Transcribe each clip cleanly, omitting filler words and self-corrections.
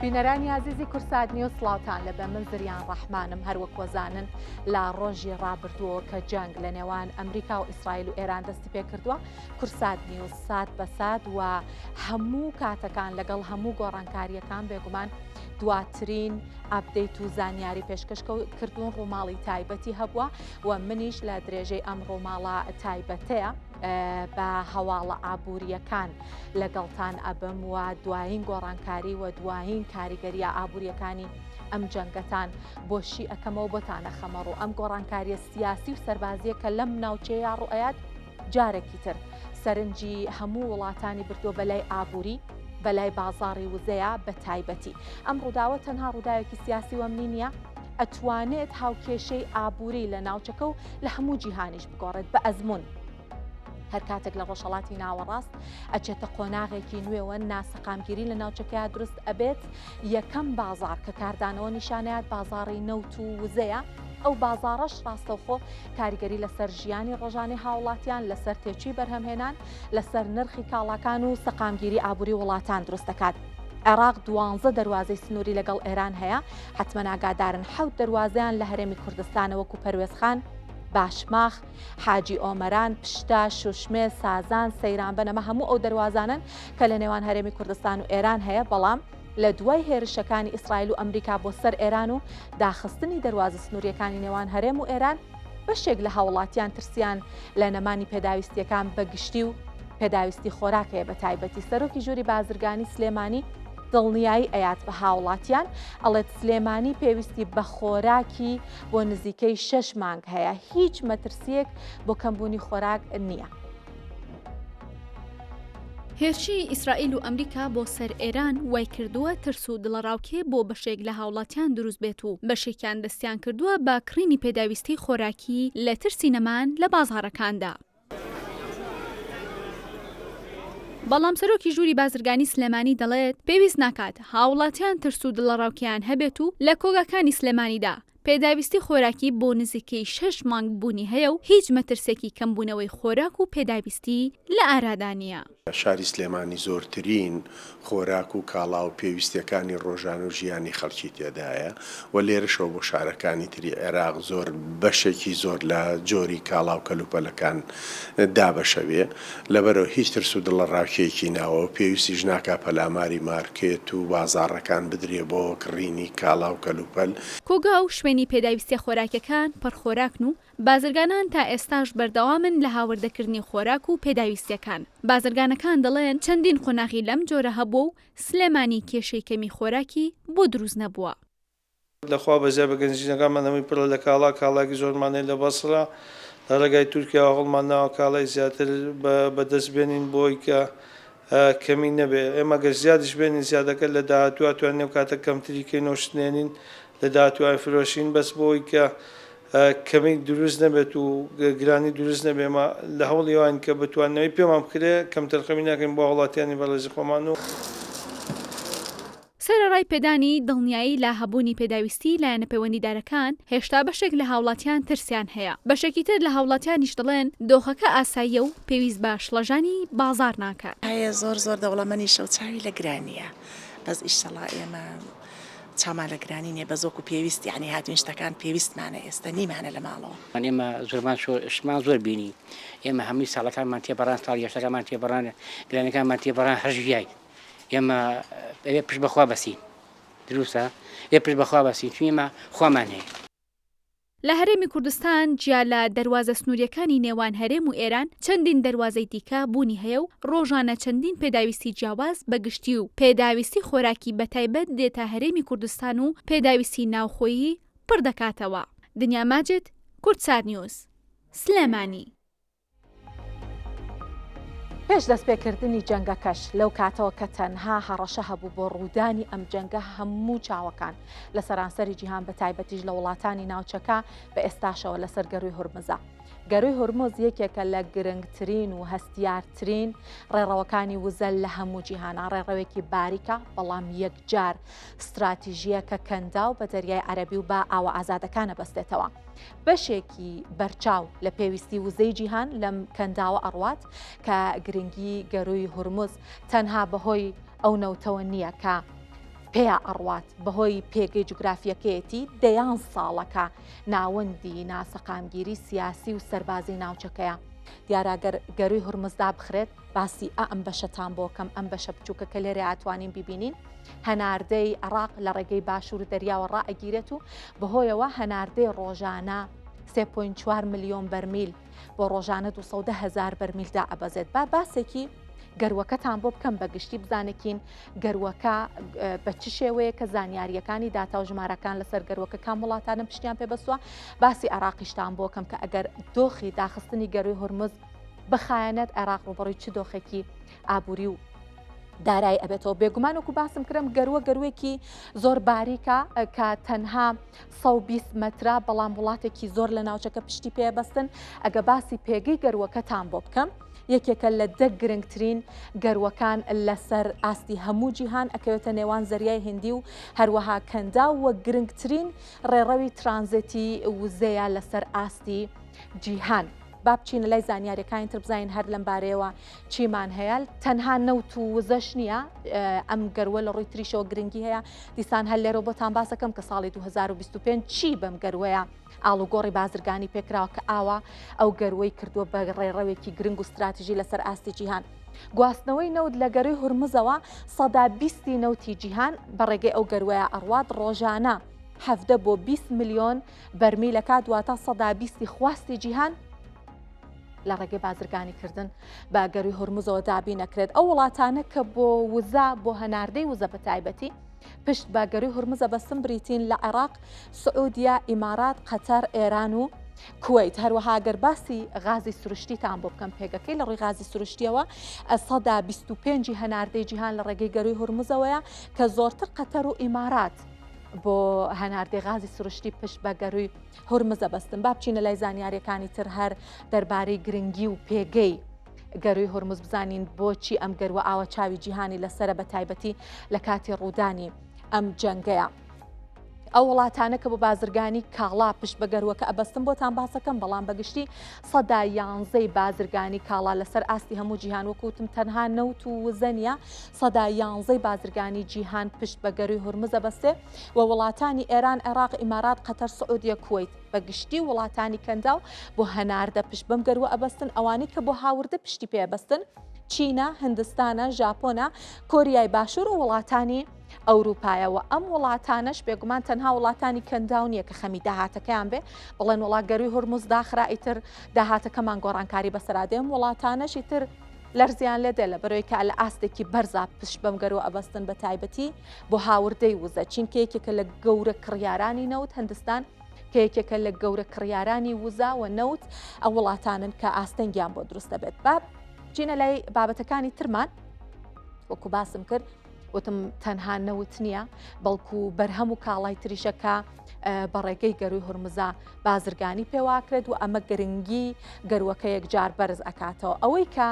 بینەرانی عزیزی کورسات نیوز سڵاوتان لەبێ من زریان ڕەحمانم هەروەک وەزانن لە ڕۆژی ڕابردووە کە جەنگ لە نێوان ئەمریکا و ئیسرائیل و ئێران دەستی پێ کردووە کورسات نیوز سات بە سات و هەموو کاتەکان لەگەڵ هەموو گۆڕانکاریەکان بێگومان دواترین ئاپدەیت و زانیاری پێشکەش کردوون ڕووماڵی تایبەتی هەبووە و منیش لە درێژەی ئەم ڕووماڵە تایبەتەیە بە هەواڵە ئابوووریەکان لەگەڵتان ئەبم و دوایین گۆڕانکاری و دوایین کاریگەریە ئابوووریەکانی ئەم جەنگەتان بۆشی ئەەکەمەوە بۆتانە خەمەڕ و ئەم گۆڕانکاریە سیاسی و سەربازیە کە لەم ناوچەیە ڕوئەت جارێکی تر سەرنجی هەموو وڵاتانی بردووە بەلای ئابووری بەلای بازاڕی وزەیە بە تایبەتی ئەم ڕووداوە تەنها ڕووداوێکی سیاسی وەمنی نییە ئەتوانێت هاوکێشەی ئابووری لە ناوچەکە و لە هەموو جیهانیش بگۆڕێت بە ئەزمون هەر کاتێک لە ڕۆژهەڵاتی ناوەڕاست ئەچێتە قۆناغێکی نوێوە ناسەقامگیری لە ناوچەکەیە دروست ئەبێت یەکەم بازار کە کاردانەوە نیشانەیەات بازاڕی نەوت و وزەیە ئەو بازاڕەش ڕاستەوخۆ کاریگەری لەسەر ژیانی ڕۆژانی هاوڵاتیان لەسەر تێچووی بەرهەمهێنان لەسەر نرخی کاڵاکان و سەقامگیری ئابووری وڵاتان دروست دەکات. عێراق 12 دەروازەی سنووری لەگەڵ ئێران هەیە حتمما ئاگادارن 7 دەروازەیان لە هەرێمی کوردستانە وەکو پەروێزخان باشماخ حاجی ئۆمەران پشتا شوشمێ سازان سەیران بنەمە هەموو ئەو دەروازانن کە لە نێوان هەرێمی کوردستان و ئێران هەیە بەڵام لە دوای هێرشەکانی ئیسرائیل و ئەمریکا بۆ سەر ئێران و داخستنی دەروازە سنووریەکانی نێوان هەرێم و ئێران بەشێک لە هاوڵاتیان ترسیان لە نەمانی پێداویستیەکان بەگشتی و پێداویستی خۆراکەیە بە تایبەتی سەرۆکی ژووری بازرگانی سلێمانی دڵنیایی ئەیات بە هاوڵاتیان ئەڵێت سلێمانی پێویستی بە خۆراکی بۆ نزیکەی 6 مانگ هەیە هیچ مەترسیەک بۆ کەمبوونی خۆراک نییە. هێرشی ئیسرائیل و ئەمریکا بۆ سەر ئێران وای کردووە ترس و دڵەڕاوکێ بۆ بەشێک لە هاوڵاتیان دروست بێت و بەشێکیان دەستیان کردووە بە کڕینی پێداویستی خۆراکی لە ترسی نەمان لە بازاڕەکاندا. بەڵام سەرۆکی ژووری بازرگانی سلێمانی دەڵێت پێویست ناکات هاوڵاتیان ترس و دڵەڕاوکیان هەبێت و لە کۆگاکانی سلێمانیدا پێداویستی خۆراکی بۆ نزیکەی 6 مانگ بوونی هەیە و هیچ مەترسێکی کەمبوونەوەی خۆراک و پێداویستی لە ئارادانیە. شاری سلێمانی زۆرترین خۆراک و کاڵا و پێویستیەکانی ڕۆژانە و ژیانی خەڵکی تێدایە و لێرەشەوە بۆ شارەکانی تری عێراق زۆر بەشێکی زۆر لە جۆری کاڵا و کەلوپەلەکان دابەشەوێ لەبەرەوە هیچ ترس و دڵەڕاوکێکی ناوە و پێویستیش ناکا پەلاماری مارکێت و بازاڕەکان بدرێ بۆ کڕینی کاڵا و کەلوپەل. کۆگا و شوێنی پێداویستی خۆراکەکان پڕخۆراکن و بازرگانان تا ئێستاش بەردەوامن لە هاوردەکردنی خۆراک و پێداویستیەکان. بازرگانەکان دەڵێن چەندین قۆناغی لەم جۆرە هەبوو و سلێمانی کێشەی کەمی خۆراکی بۆ دروست نەبووە. لەخوا بەزیاد بە گەنجینەکانمانەوەی پڕ لە کاڵاکی زۆرمانەی لە بەسڕا لە ڕێگای تورکیا هەڵمان ناوە کاڵای زیاتر بەدەست بێنین بۆی کە کەمی نەبێ ئێمە گەر زیادش بێنین زیادەکە لە داهاتوە توانێ و کاتە کەمتریکەی نۆشتێنین لە داهاتوای فرۆشین بەس بۆی کە کەمی دروست نەبێت و گرانی دروست نەبێمە لە هەوڵیوان کە بتوانەوەی پێمان بکرێ کەم تەرخەمی ناکەین بۆ وڵاتیانی بەڕێزی خۆمان و سەرەڕای پێدانی دڵنیایی لە هەبوونی پێداویستی لایەنە پەیوەندیدارەکان هێشتا بەشێک لە هاوڵاتیان ترسیان هەیە. بەشێکی تر لە هاوڵاتیانیش دەڵێن دۆخەکە ئاساییە و پێویست بە شڵەژانی بازار ناکات. هەیە زۆر دەوڵەمەنی شەوچاوی لە گرانیە بەس ئیشتەڵا ئێمە چامان لە گرانی نیە بە زۆک و پێویست یعنی هاتوین شتەکان پێویستمانە ئێستا نیمانە لە ماڵەوە. ئێمە زۆرمان شتمان زۆر بینی ئێمە هەمووی ساڵەکانمان تێبەڕان ساڵ یەشتەکانمان تێبەڕان گرانەکانمان تێبەڕان هەر ژیای ئێمە ئەوێ پشت بەخوا بەسین دروستە ئێ پشت بەخوا بەسین چون ئێمە خۆمان هەیە. لە هەرێمی کوردستان جیا لە دەروازە سنووریەکانی نێوان هەرێم و ئێران چەندین دەروازەی دیکە بوونی هەیە و ڕۆژانە چەندین پێداویستی جیاواز بەگشتی و پێداویستی خۆراکی بەتایبەت دێتە هەرێمی کوردستان و پێداویستی ناوخۆیی پڕ دەکاتەوە. دنیا ماجد، کورتسات نیوز، سلێمانی. پێش دەستپێکردنی جەنگەکەش لەو کاتەوە کە تەنها هەڕەشە هەبوو بۆ ڕوودانی ئەم جەنگە هەموو چاوەکان لە سەرانسەری جیهان بە تایبەتیش لە وڵاتانی ناوچەکە بە ئێستاشەوە لەسەر گەروی هورمزە. گەروی هورمز یەکێکە لە گرنگترین و هەستیارترین ڕێڕەوەکانی وزە لە هەموو جیهانە ڕێڕەوێکی باریکە بەڵام یەکجار استراتیژیەکە کەندا و بە دەریای عەرەبی و بە ئاوە ئازادەکانە بەستێتەوە. بەشێکی بەرچاو لە پێویستی وزەی جیهان لەم کەنداوە ئەڕوات کە گرنگی گەروی هورمز تەنها بەهۆی ئەو نەوتەوە نییە کە پێیا ئەڕوات بەهۆی پێگەی جوگرافیەکەیەتی دەیان ساڵەکە ناوەندی ناسەقامگیری سیاسی و سەربازی ناوچەکەیە. دیاراگەر گەروی هورمزدا بخرێت باسی ئەم بەشەتان بۆکەم ئەم بەشە بچووکەکە لێرە ئاتوانین ببینین. هەناردەی عێراق لە ڕێگەی باشوور دەریاوە ڕائەگیرێت و بەهۆیەوە هەناردەی ڕۆژانە 3.4 ملیۆن بەرمیل بۆ ڕۆژانە 200,000 بەرمیلدا ئەبەزێت. باسێکی گەروەکەتان بۆ بکەم بەگشتی بزانەکین گەروەکە بە چ شێوەیە کە زانیاریەکانی داتا و ژمارەکان لەسەر گەروەکە کام وڵاتانە پشتیان پێبەسووە. باسی عێراقیشتان بۆکەم کە ئەگەر دۆخی داخستنی گەروی هورمز بخایەنێت عێراق ڕوبەڕووی چ دۆخێکی ئابووری و دارایی ئەبێتەوە. بێگومان وەکو باسم کردم گەروەکی زۆر باریکە کە تەنها 120 مەترە بەڵام وڵاتێکی زۆر لە ناوچەکە پشتی پێبەستن. ئەگە باسی پێگەی گەروەکەتان بۆ بکەم یەکێکە لە 10 گرنگترین گەروەکان لەسەر ئاستی هەموو جیهان ئەکەوێتە نێوان زەریای هندی و هەروەها کەندا وە گرنگترین ڕێڕەوی ترانزیتی وزەیە لەسەر ئاستی جیهان. با بچینە لای زانیاریەکانی تر بزانین هەر لەم بارەیەوە چیمان هەیە. تەنها نەوت و وزەش نییە ئەم گەروە لە ڕووی تریشەوە گرنگی هەیە. دیسان هەر لێرە بۆتان باسەکەم کە ساڵی 2025 چی بەم گەروەیە ئاڵوگۆڕی بازرگانی پێکراوە کە ئاوا ئەو گەروەی کردووە بە ڕێڕەوێکی گرنگ و استراتیژی لەسەر ئاستی جیهان. گواستنەوەی نەوت لە گەروی هورمزەوە 120 نەوتی جیهان بەڕێگەی ئەو گەروەیە ئەڕوات ڕۆژانە 17 بۆ 20 ملیۆن بەرمیلەکە دواتە 120 خواستی جیهان لە ڕێگەی بازرگانیکردن بە گەروی هورمزەوە دابی نەکرێت. ئەو وڵاتانە کە بۆ وزە بۆ هەناردەی وزە بە تایبەتی پشت بە گەروی هورمزە بەستن بریتین لە عێراق، سعودیا، ئیمارات، قەتەر، ئێران و کوێیت. هەروەها گەر باسی غازی سروشتیتان بۆ بکەم پێگەکەی لە ڕووی غازی سروشتیەوە 125 هەناردەی جیهان لە ڕێگەی گەروی هورمزەوەیە کە زۆرتر قەتەر و ئیمارات بۆ هەناردەی غازی سروشتی پشت بە گەروی هورمزە بەستن. با بچینە لای زانیاریەکانی تر هەر دەربارەی گرنگی و پێگەی گەروی هورمز بزانین بۆچی ئەم گەروە ئاوە چاوی جیهانی لەسرە بە تایبەتی لە کاتی ڕوودانی ئەم جەنگەیە. ئەو وڵاتانە کە بۆ بازرگانی کاڵا پشت بە گەروەکە ئەبەستن بۆتان باسەکەم بەڵام بەگشتی 111 بازرگانی کاڵا لەسەر ئاستی هەموو جیهان وەکوتم تەنها نەوت و وزەنە 111 بازرگانی جیهان پشت بە گەروی هورمزە بەستێ و وڵاتانی ئێران، عێراق، ئیمارات، قەتەر، سعودیا، کوێیت بەگشتی وڵاتانی کەندا و بۆ هەناردە پشت بەم گەروە ئەبەستن. ئەوانەی کە بۆ هاوردە پشتی پێبەستن چینە، هندستانە، ژاپۆنە، کۆریای باشوور و وڵاتانی ئەوروپایەوە. ئەم وڵاتانش بێگومان تەنها وڵاتانی کەنداو نییە کە خەمی داهاتەکەیان بێ بڵێن وڵات گەروی هورمز داخرا ئیتر داهاتەکەمان گۆڕانکاری بەسەرادێم وڵاتانەشی تر لەرزیان لێدێ لە بەرەوەی کە لە ئاستێکی بەرزا پشت بەم گەروە ئەبەستن بە تایبەتی بۆ هاوردەی وزە. چینکە یەکێکە لە گەورە کڕیارانی نەوت هەندستان کە یەکێکە لە گەورە کڕیارانی وزا و نەوت ئەو وڵاتانن کە ئاستەنگیان بۆ دروستە بێت. بچینە لای بابەتەکانی ترمان وەکو باسم کرد وتم تەنها نەوت نییە بەڵکو بەرهەم و کاڵای تریشەکە بەڕێگەی گەروی هورمزە بازرگانی پێواکرێت و ئەمە گرنگی گەروەکە یەکجار بەرز ئەکاتەوە. ئەوەی کە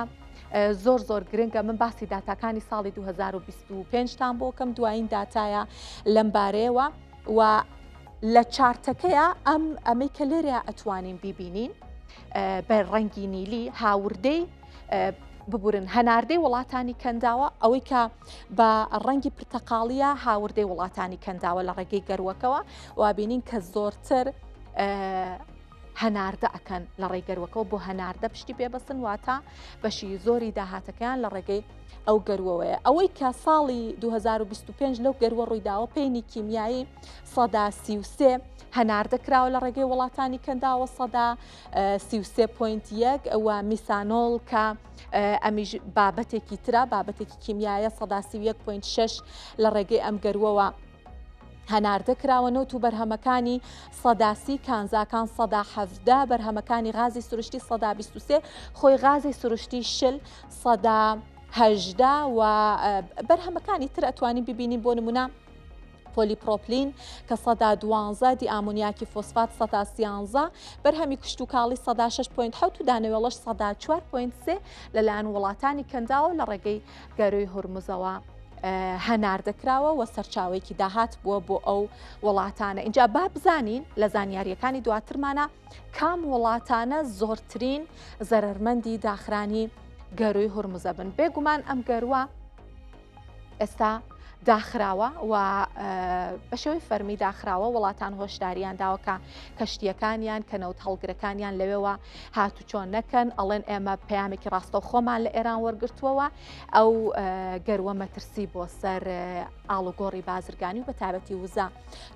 زۆر گرنگە من باسی داتاکانی ساڵی 2025تان بۆکەم دوایین داتایە لەم بارەیەوە و لە چارتەکەیە ئەمەی کە لێرە ئەتوانین بیبینین بە ڕەنگی نیلی هاوردەی ببورن هەناردەی وڵاتانی کەنداوە ئەوەی کە بە ڕەنگی پرتەقاڵیە هاوردەی وڵاتانی کەنداوە لە ڕێگەی گەروەکەوە وابینین کە زۆرتر هەناردە ئەکەن لە ڕێگەروەکەەوە بۆ هەناردە پشتی پێبەستن واتە بەشی زۆری داهاتەکەیان لە ڕێگەی ئەو گەروەوەیە. ئەوەی کە ساڵی 2025 لەو گەروە ڕوویداوە پێینی کیمیایی 133 هەناردە کراوە لە ڕێگەی وڵاتانی کەنداوە 133.1 ئەوە میسانۆڵ کە ئەمیش بابەتێکی ترە بابەتێکی کیمیایە 131.6 لە ڕێگەی ئەم گەروەوە هەناردە کراوەنەوت و بەرهەمەکانی سەداسی کانزاکان 117 بەرهەمەکانی غازی سروشتی 123 خۆی غازی سروشتی شل 118 و بەرهەمەکانی تر ئەتوانین ببینین بۆ نمونە پۆلیپرۆپلین کە 112 دی ئامونیاکی فۆسفات 113 بەرهەمی کشت و کاڵی 106.7 و دانەوێڵەش 104.3 لەلایەن وڵاتانی کەنداوە لە ڕێگەی گەروی هورمزەوە هەناردەکراوە و سەرچاوێکی داهات بووە بۆ ئەو وڵاتانە. اینجا با بزانین لە زانیاریەکانی دواترمانە کام وڵاتانە زۆرترین زەرمەندی داخرانی گەروی هورمزە بن. بێگومان ئەم گەروە ئێستا داخراوە و بە شێوەی فەرمی داخراوە وڵاتان هۆشداریان داوە کە کەشتیەکانیان کە نەوت هەڵگرەکانیان لەوێەوە هاتو چۆن نەکەن ئەڵێن ئێمە پەیامێکی ڕاستە و خۆمان لە ئێران وەرگرتووەوە ئەو گەروە مەترسی بۆ سەر ئاڵوگۆڕی بازرگانی و بە تایبەتی وزە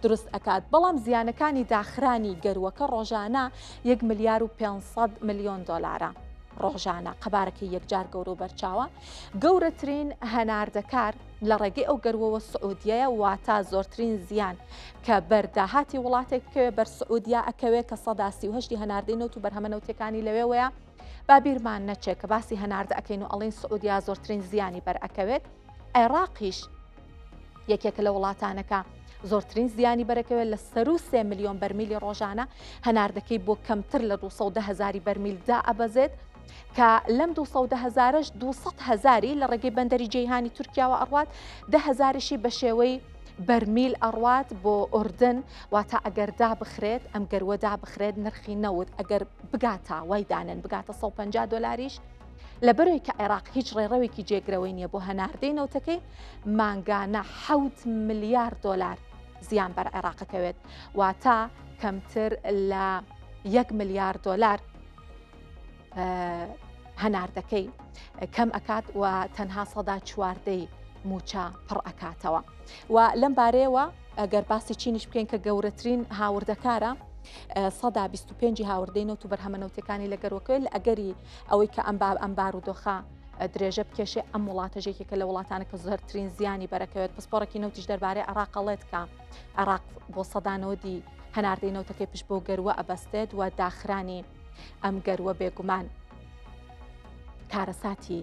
دروست ئەکات بەڵام زیانەکانی داخرانی گەروەکە ڕۆژانە 1 ملیار و 500 ملیۆن دۆلارە ڕۆژانە قەبارەکەی یەکجار گەورە و بەرچاوە گەورەترین هەناردەکار لە ڕێگەی ئەو گەروەوە سعودیەیە واتە زۆرترین زیان کە بەرداهاتی وڵاتێک بەر سعودیا ئەکەوێت کە 138 هەناردەی نەوت و بەرهەمە نەوتەکانی لەوێوەیە بابیرمان نەچێت کە باسی هەناردە ئەەکەین و ئەڵین سعودیا زۆرترین زیانی بەر ئەکەوێت عێراقیش یەکێکە لە وڵاتانەکە زۆرترین زیانی بەرەکەوێت لە 3 ملیۆن بەرمیلی ڕۆژانە هەناردەکەی بۆ کەمتر لە 210,000 بەرمیلدا ئەبەزێت کە لەم 210,000ش 200,000 لە ڕێگەی بەندەری جەیهانی تورکیاوە ئەڕوات 10,000شی بە شێوەی بەرمیل ئەڕوات بۆ ئوردن واتە ئەگەر دابخرێت ئەم گەروەدا بخرێت نرخی نەوت ئەگەر بگاتە وای دانن بگاتە 150 دۆلاریش لە بەرەوەی کە عێراق هیچ ڕێڕەوێکی جێگرەوەی نییە بۆ هەناردەی نەوتەکەی مانگانە 7 ملیار دۆلار زیان بەر عێراقەکەوێت واتە کەمتر لە 1 ملیار دۆلار هەناردەکەی کەم ئەکات و تەنها 14 موچە پڕ ئەکاتەوە و لەم بارەیەوە ئەگەر باسی چینیش بکەین کە گەورەترین هاوردەکارە 125 هاوردەی نەوت و بەرهەمە نەوتەکانی لە گەروەکەوێت لە ئەگەری ئەوەی کە ئەم بارودۆخە درێژە بکێشێ ئەم وڵاتەژێکێکە لە وڵاتانە کە زۆرترین زیانی بەرەکەوێت پسپۆڕێکی نەوتیش دەربارەی عێراقەڵێت کە عێراق بۆ سەدانەوەدی هەناردەی نەوتەکەی پشت بۆ گەروە ئەبەستێت و داخرانی ئەم گەروە بێگومان کارەساتی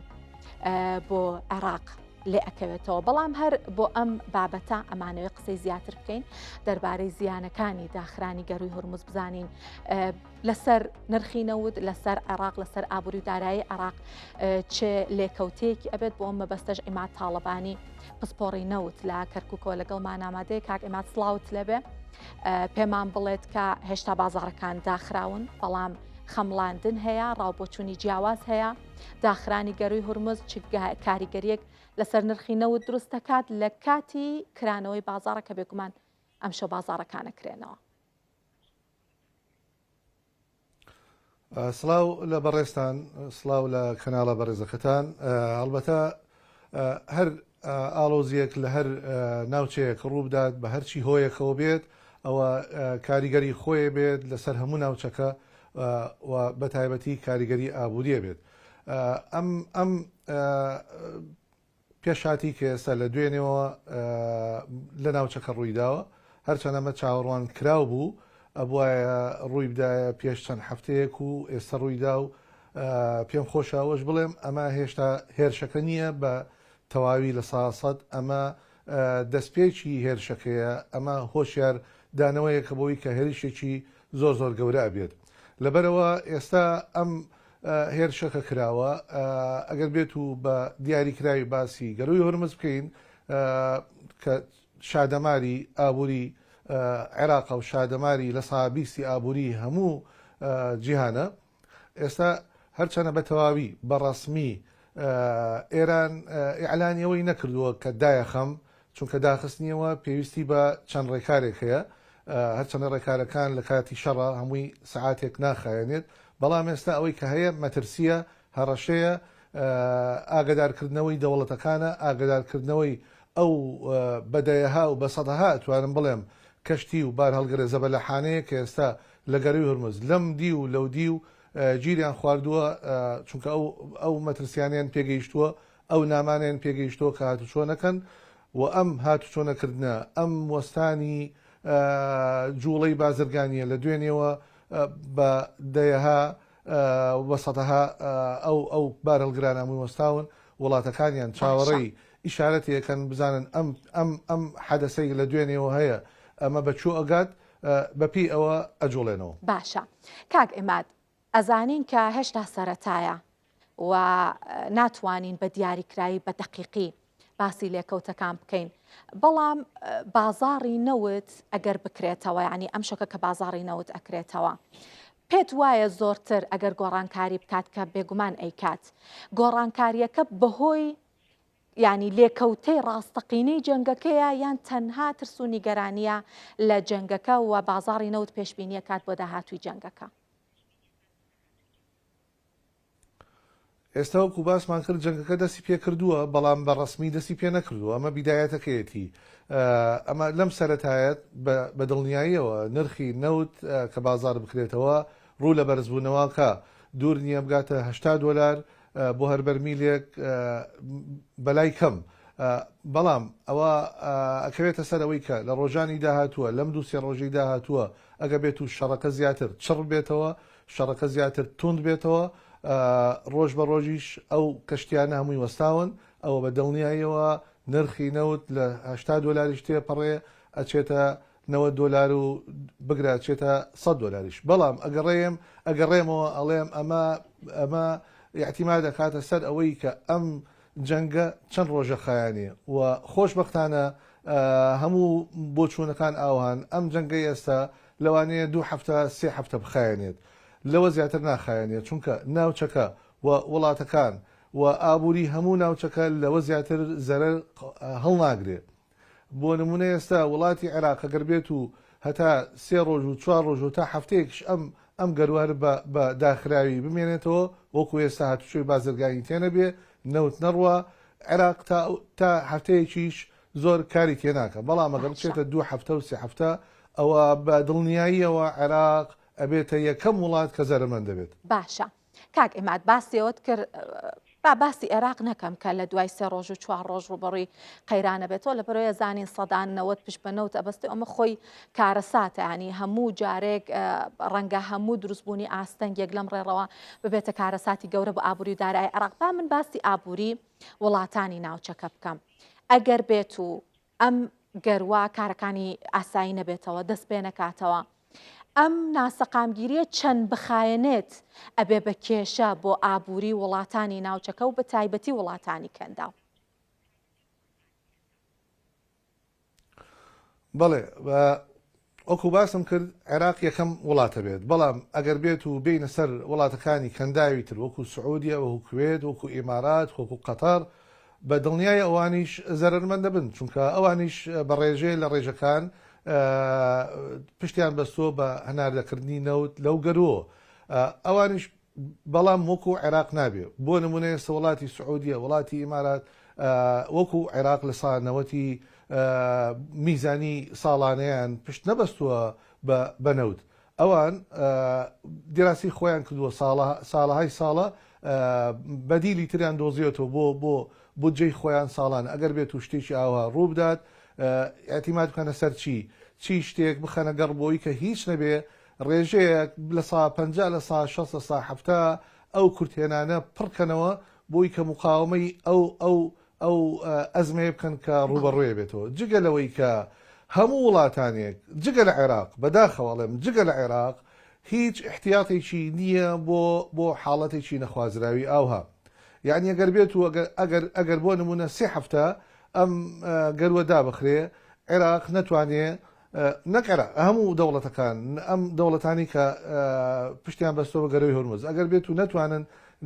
بۆ عێراق لێ ئەکەوێتەوە بەڵام هەر بۆ ئەم بابەتە ئەمانەوەی قسەی زیاتر بکەین دەربارەی زیانەکانی داخرانی گەروی هورموز بزانین لەسەر نرخی نەوت لەسەر عێراق لەسەر ئابووری و دارایی عێراق چه لێکەوتەیەکی ئەبێت بۆ ئەم مەبەستەش ئیماد تاڵەبانی پسپۆڕی نەوت لە کەرکووکەوە لەگەڵمان ئامادەیە کاک ئیماد سڵاوت لەبێ پێمان بڵێت کە هێشتا بازاڕەکان داخراون بەڵام خەمڵاندن هەیە ڕاوبۆچوونی جیاواز هەیە داخرانی گەروی هورموز چ کاریگەریەک لەسەر نرخی نەوت دروست دەکات لە کاتی کرانەوەی بازاڕە کە بێگومان ئەمشەو بازاڕەکانە کرێنەوە. سڵاو لە بەڕێستان سڵاو لە کەناڵە بەڕێزەکەتان ئەڵبەتە هەر ئاڵۆزیەک لە هەر ناوچەیەک ڕووبدات بە هەرچی هۆیەکەوە بێت ئەوە کاریگەری خۆیە بێت لەسەر هەموو ناوچەکە و بە تایبەتی کاریگەری ئابووریە بێت ئەم پێشاتی کە ئێستا لە دوێنێەوە لە ناوچەکە ڕوویداوە هەرچەند ئەمە چاوەڕوان کراو بوو ئەبواە ڕووی بدایە پێش چەند هەفتەیەک و ئێستا ڕوویدا و پێم خۆشەوەش بڵێم ئەمە هێشتا هێرشەکە نییە بە تەواوی لە ساسەد ئەمە دەستپێکی هێرشەکەیە ئەمە هۆشیار دانەوەیە کە بۆی کە هێرشێکی زۆر زۆر گەورە بێت لەبەرەوە ئێستا ئەم هێرشەکە کراوە ئەگەر بێت و بە دیاریکراوی باسی گەروی هورمز بکەین کە شادەماری ئابووری عێراق و شادەماری لە سابیستی ئابووری هەموو جیهانە ئێستا هەرچەنە بە تەواوی بەڕەسمی ئێران ئیعلانیەوەی نەکردووە کە دایەخەم چونکە داخستنیەوە پێویستی بە چەند ڕێکارێک هەیە هەرچەنە ڕێکارەکان لە کاتی شەڕە هەمووی سعاتێک ناخایێنێت بەڵام ئێستا ئەوەی کە هەیە مەترسیە هەڕەشەیە ئاگدارکردنەوەی دەوڵەتەکانە ئاگدارکردنەوەی ئەو بەدەیەها و بە سەدەها توانم بڵێم کەشتی و بار هەڵگرە زەبەلەحانەیە کە ئێستا لە گەروی هورمز لەم دی و لەو دی و گیریان خواردووە چونکە ئەو مەترسیانیان پێگەیشتووە ئەو نامانیان پێگەیشتووە کە هاتوچۆنەکەن و ئەم هاتوچۆنەکردنە ئەم وەستانی جوڵەی بازرگانیە لە دوێنێەوە بە دەیەها وەسەدەها ئەو بارهەڵگران هەمووی وەستاون وڵاتەکانیان چاوەڕێی ئیشارەتیەکەن بزانن ئەم حەدەسەی لە دوێنێەوە هەیە ئەمە بەچوو ئەگات بەپی ئەوە ئەجوڵێنەوە. باشە کاک ئێماد ئەزانین کە هێشتا سەرەتایە و ناتوانین بە دیاریکراوی بە دەقیقی باسی لێکەوتەکان بکەین بەڵام بازاڕی نەوت ئەگەر بکرێتەوە یعنی ئەم شەکە کە بازاڕی نەوت ئەکرێتەوە پێت وایە زۆرتر ئەگەر گۆڕانکاری بکات کە بێگومان ئەیکات گۆڕانکاریەکە بەهۆی ینی لێکەوتەی ڕاستەقینەی جەنگەکەیە یان تەنها ترس و نیگەرانیە لە جەنگەکە و بازاڕی نەوت پێشبینیە کات بۆ داهاتووی جەنگەکە. ئێستا وەکو باسمان کرد جەنگەکە دەستی پێ کردووە بەڵام بە ڕسمی دەستی پێ نەکردووە ئەمە بیدایەتەکەیەتی ئەمە لەم سەرەتایەت بە دڵنیاییەوە نرخی نەوت کە بازار بکرێتەوە ڕوو لە بەرزبوونەوەکە دوور نییە بگاتە $80 بۆ هەر بەرمیلێک بەلای کەم بەڵام ئەوە ئەکەوێتە سەر ئەوەی کە لە ڕۆژانی داهاتووە لەم دووسێ ڕۆژەی داهاتووە ئەگە بێت و شەڕەکە زیاتر چڕ بێتەوە شەڕەکە زیاتر تند بێتەوە ڕۆژ بە ڕۆژیش ئەو کەشتیانە هەمووی وەستاون ئەوە بە دڵنیاییەوە نرخی نەوت لە $80 تێپەڕێ ئەچێتە $90 و بگرە چێتە $100. بەڵام ئەگەڕێمەوە ئەڵێم ئەمە احتیمال دەکاتە سەر ئەوەی کە ئەم جەنگە چەند ڕۆژە خایانێ و خۆشبەختانە هەموو بۆچوونەکان ئاوان ئەم جەنگەی ئێستا لەوانەیە 2 هەفتە 3 هەفتە بخایەنێت لەوە زیاتر ناخایەنێت چونکە ناوچەکە و وڵاتەکان و ئابووری هەموو ناوچەکە لەوە زیاتر زەرەر هەڵناگرێت. بۆ نمونە ئێستا وڵاتی عێراق ئەگەر بێت و هەتا 3 ڕۆژ و 4 ڕۆژ و تا هەفتەیەکش ئەم گەروار بە داخراوی بمێنێتەوە وەکو ئێستا هاتوچۆی بازرگانی تێنە بێ نەوت نەڕوە عێراق تا هەفتەیەکیش زۆر کاری تێناکە بەڵام ئەگەر بچێتە 2 هەفتە و 3 هەفتە ئەوە بە دڵنیاییەوە عێراق ئەبێتە یەکەم وڵات کە زەرمەند دەبێت. باشە کاک ئێمات باسیەوەت کرد باسی عێراق نەکەم کە لە دوای 3 ڕۆژ و 4 ڕۆژ ڕوبەڕووی قەیرانە بێتەوە لە بەرەوەی زانین سەدانەوەت پشت بەنەوت ئەبەستی ئەمە خۆی کارەساتە ینی هەموو جارێک ڕەنگە هەموو دروستبوونی ئاستەنگێک لەم ڕێڕەوە ببێتە کارەساتی گەورە بە ئابووری دارایی عێراق. با من باسی ئابووری وڵاتانی ناوچەکە بکەم ئەگەر بێت و ئەم گەروە کارەکانی ئاسایی نەبێتەوە دەست پێ نەکاتەوە ئەم ناسەقامگیریە چەند بخایەنێت ئەبێ بە کێشە بۆ ئابووری وڵاتانی ناوچەکە و بە تایبەتی وڵاتانی کەندا. بەڵێ ئۆکو باسم کرد عێراق یەکەم وڵاتە بێت بەڵام ئەگەر بێت و بینە سەر وڵاتەکانی کەنداوی تر وەکو سعودیە وەکو کوێت وەکو ئیمارات وەکو قەتەر بە دڵنیای ئەوانیش زەرمەند دەبن چونکە ئەوانیش بە ڕێژەیە لە ڕێژەکان پشتیان بەستۆ بە هەناردەکردنی نەوت لەو گەروە ئەوانیش بەڵام وەکو عێراق نابێ بۆ نمونەیە وڵاتی سعودیە وڵاتی ئیمارات وەکو عێراق لە ساڵنەوەتی میزانی ساڵانەیان پشت نەبەستووە بە نەوت ئەوان دیراسی خۆیان کردووە ساڵەهای ساڵە بەدیلی تریان دۆزیێتەوە بۆ جێی خۆیان ساڵان ئەگەر بێت و شتێکی ئاوا ڕوو بدات ئاعتیماد بکەنە سەر چی شتێک بخەنە گەڕ بۆی کە هیچ نەبێ ڕێژەیەک لە سا 50 لە سا 60 لە سا 70 ئەو کورتێنانە پڕکەنەوە بۆی کە مقاومەی ئەو ئەزمەیە بکەن کە ڕوبەڕوێ بێتەوە جگە لەوەی کە هەموو وڵاتانێک جگە لە عێراق بەداخەوەڵێم جگە لە عێراق هیچ احتیاطێکی نییە بۆ حاڵەتێکی نەخوازراوی ئاوها یعنی ئەگەر بێت و ئەگەر بۆ نمونە 3 هەفتە ئەم گەروە دابخرێ عێراق نەتوانێ نەکەرە هەموو دەوڵەتەکان ئەم دەوڵەتانی کە پشتیان بەستۆ بە گەرەوەی هۆرمز ئەگەر بێت و نەتوانن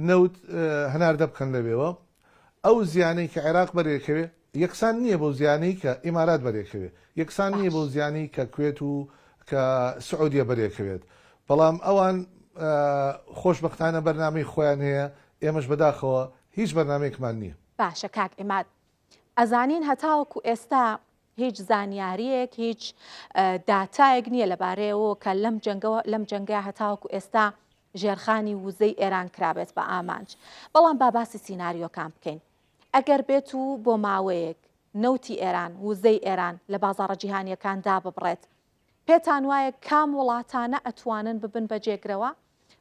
نەوت هەناردە بکەن لەوێەوە ئەو زیانەی کە عێراق بەرێکەوێ یەکسان نییە بۆ زیانەی کە ئیمارات بەرێکەوێ یەکسان نییە بۆ زیانەی کە کوێت و کە سعودیە بەرێکەوێت بەڵام ئەوان خۆشبەختانە بەرنامەی خۆیان هەیە ئێمەش بەداخەوە هیچ بەرنامەیەکمان نییە. باشە کاک ئێمات ئەزانین هەتاوەکو ئێستا هیچ زانیاریەک هیچ داتایەک نییە لەبارەیەوە کە لەم جەنگە هەتاوەکو ئێستا ژێرخانی وزەی ئێران کرابێت بە ئامانج بەڵام با باسی سیناریۆکان بکەین ئەگەر بێت و بۆ ماوەیەک نەوتی ئێران وزەی ئێران لە بازاڕە جیهانیەکاندا ببڕێت پێتان وایە کام وڵاتانە ئەتوانن ببن بە جێگرەوە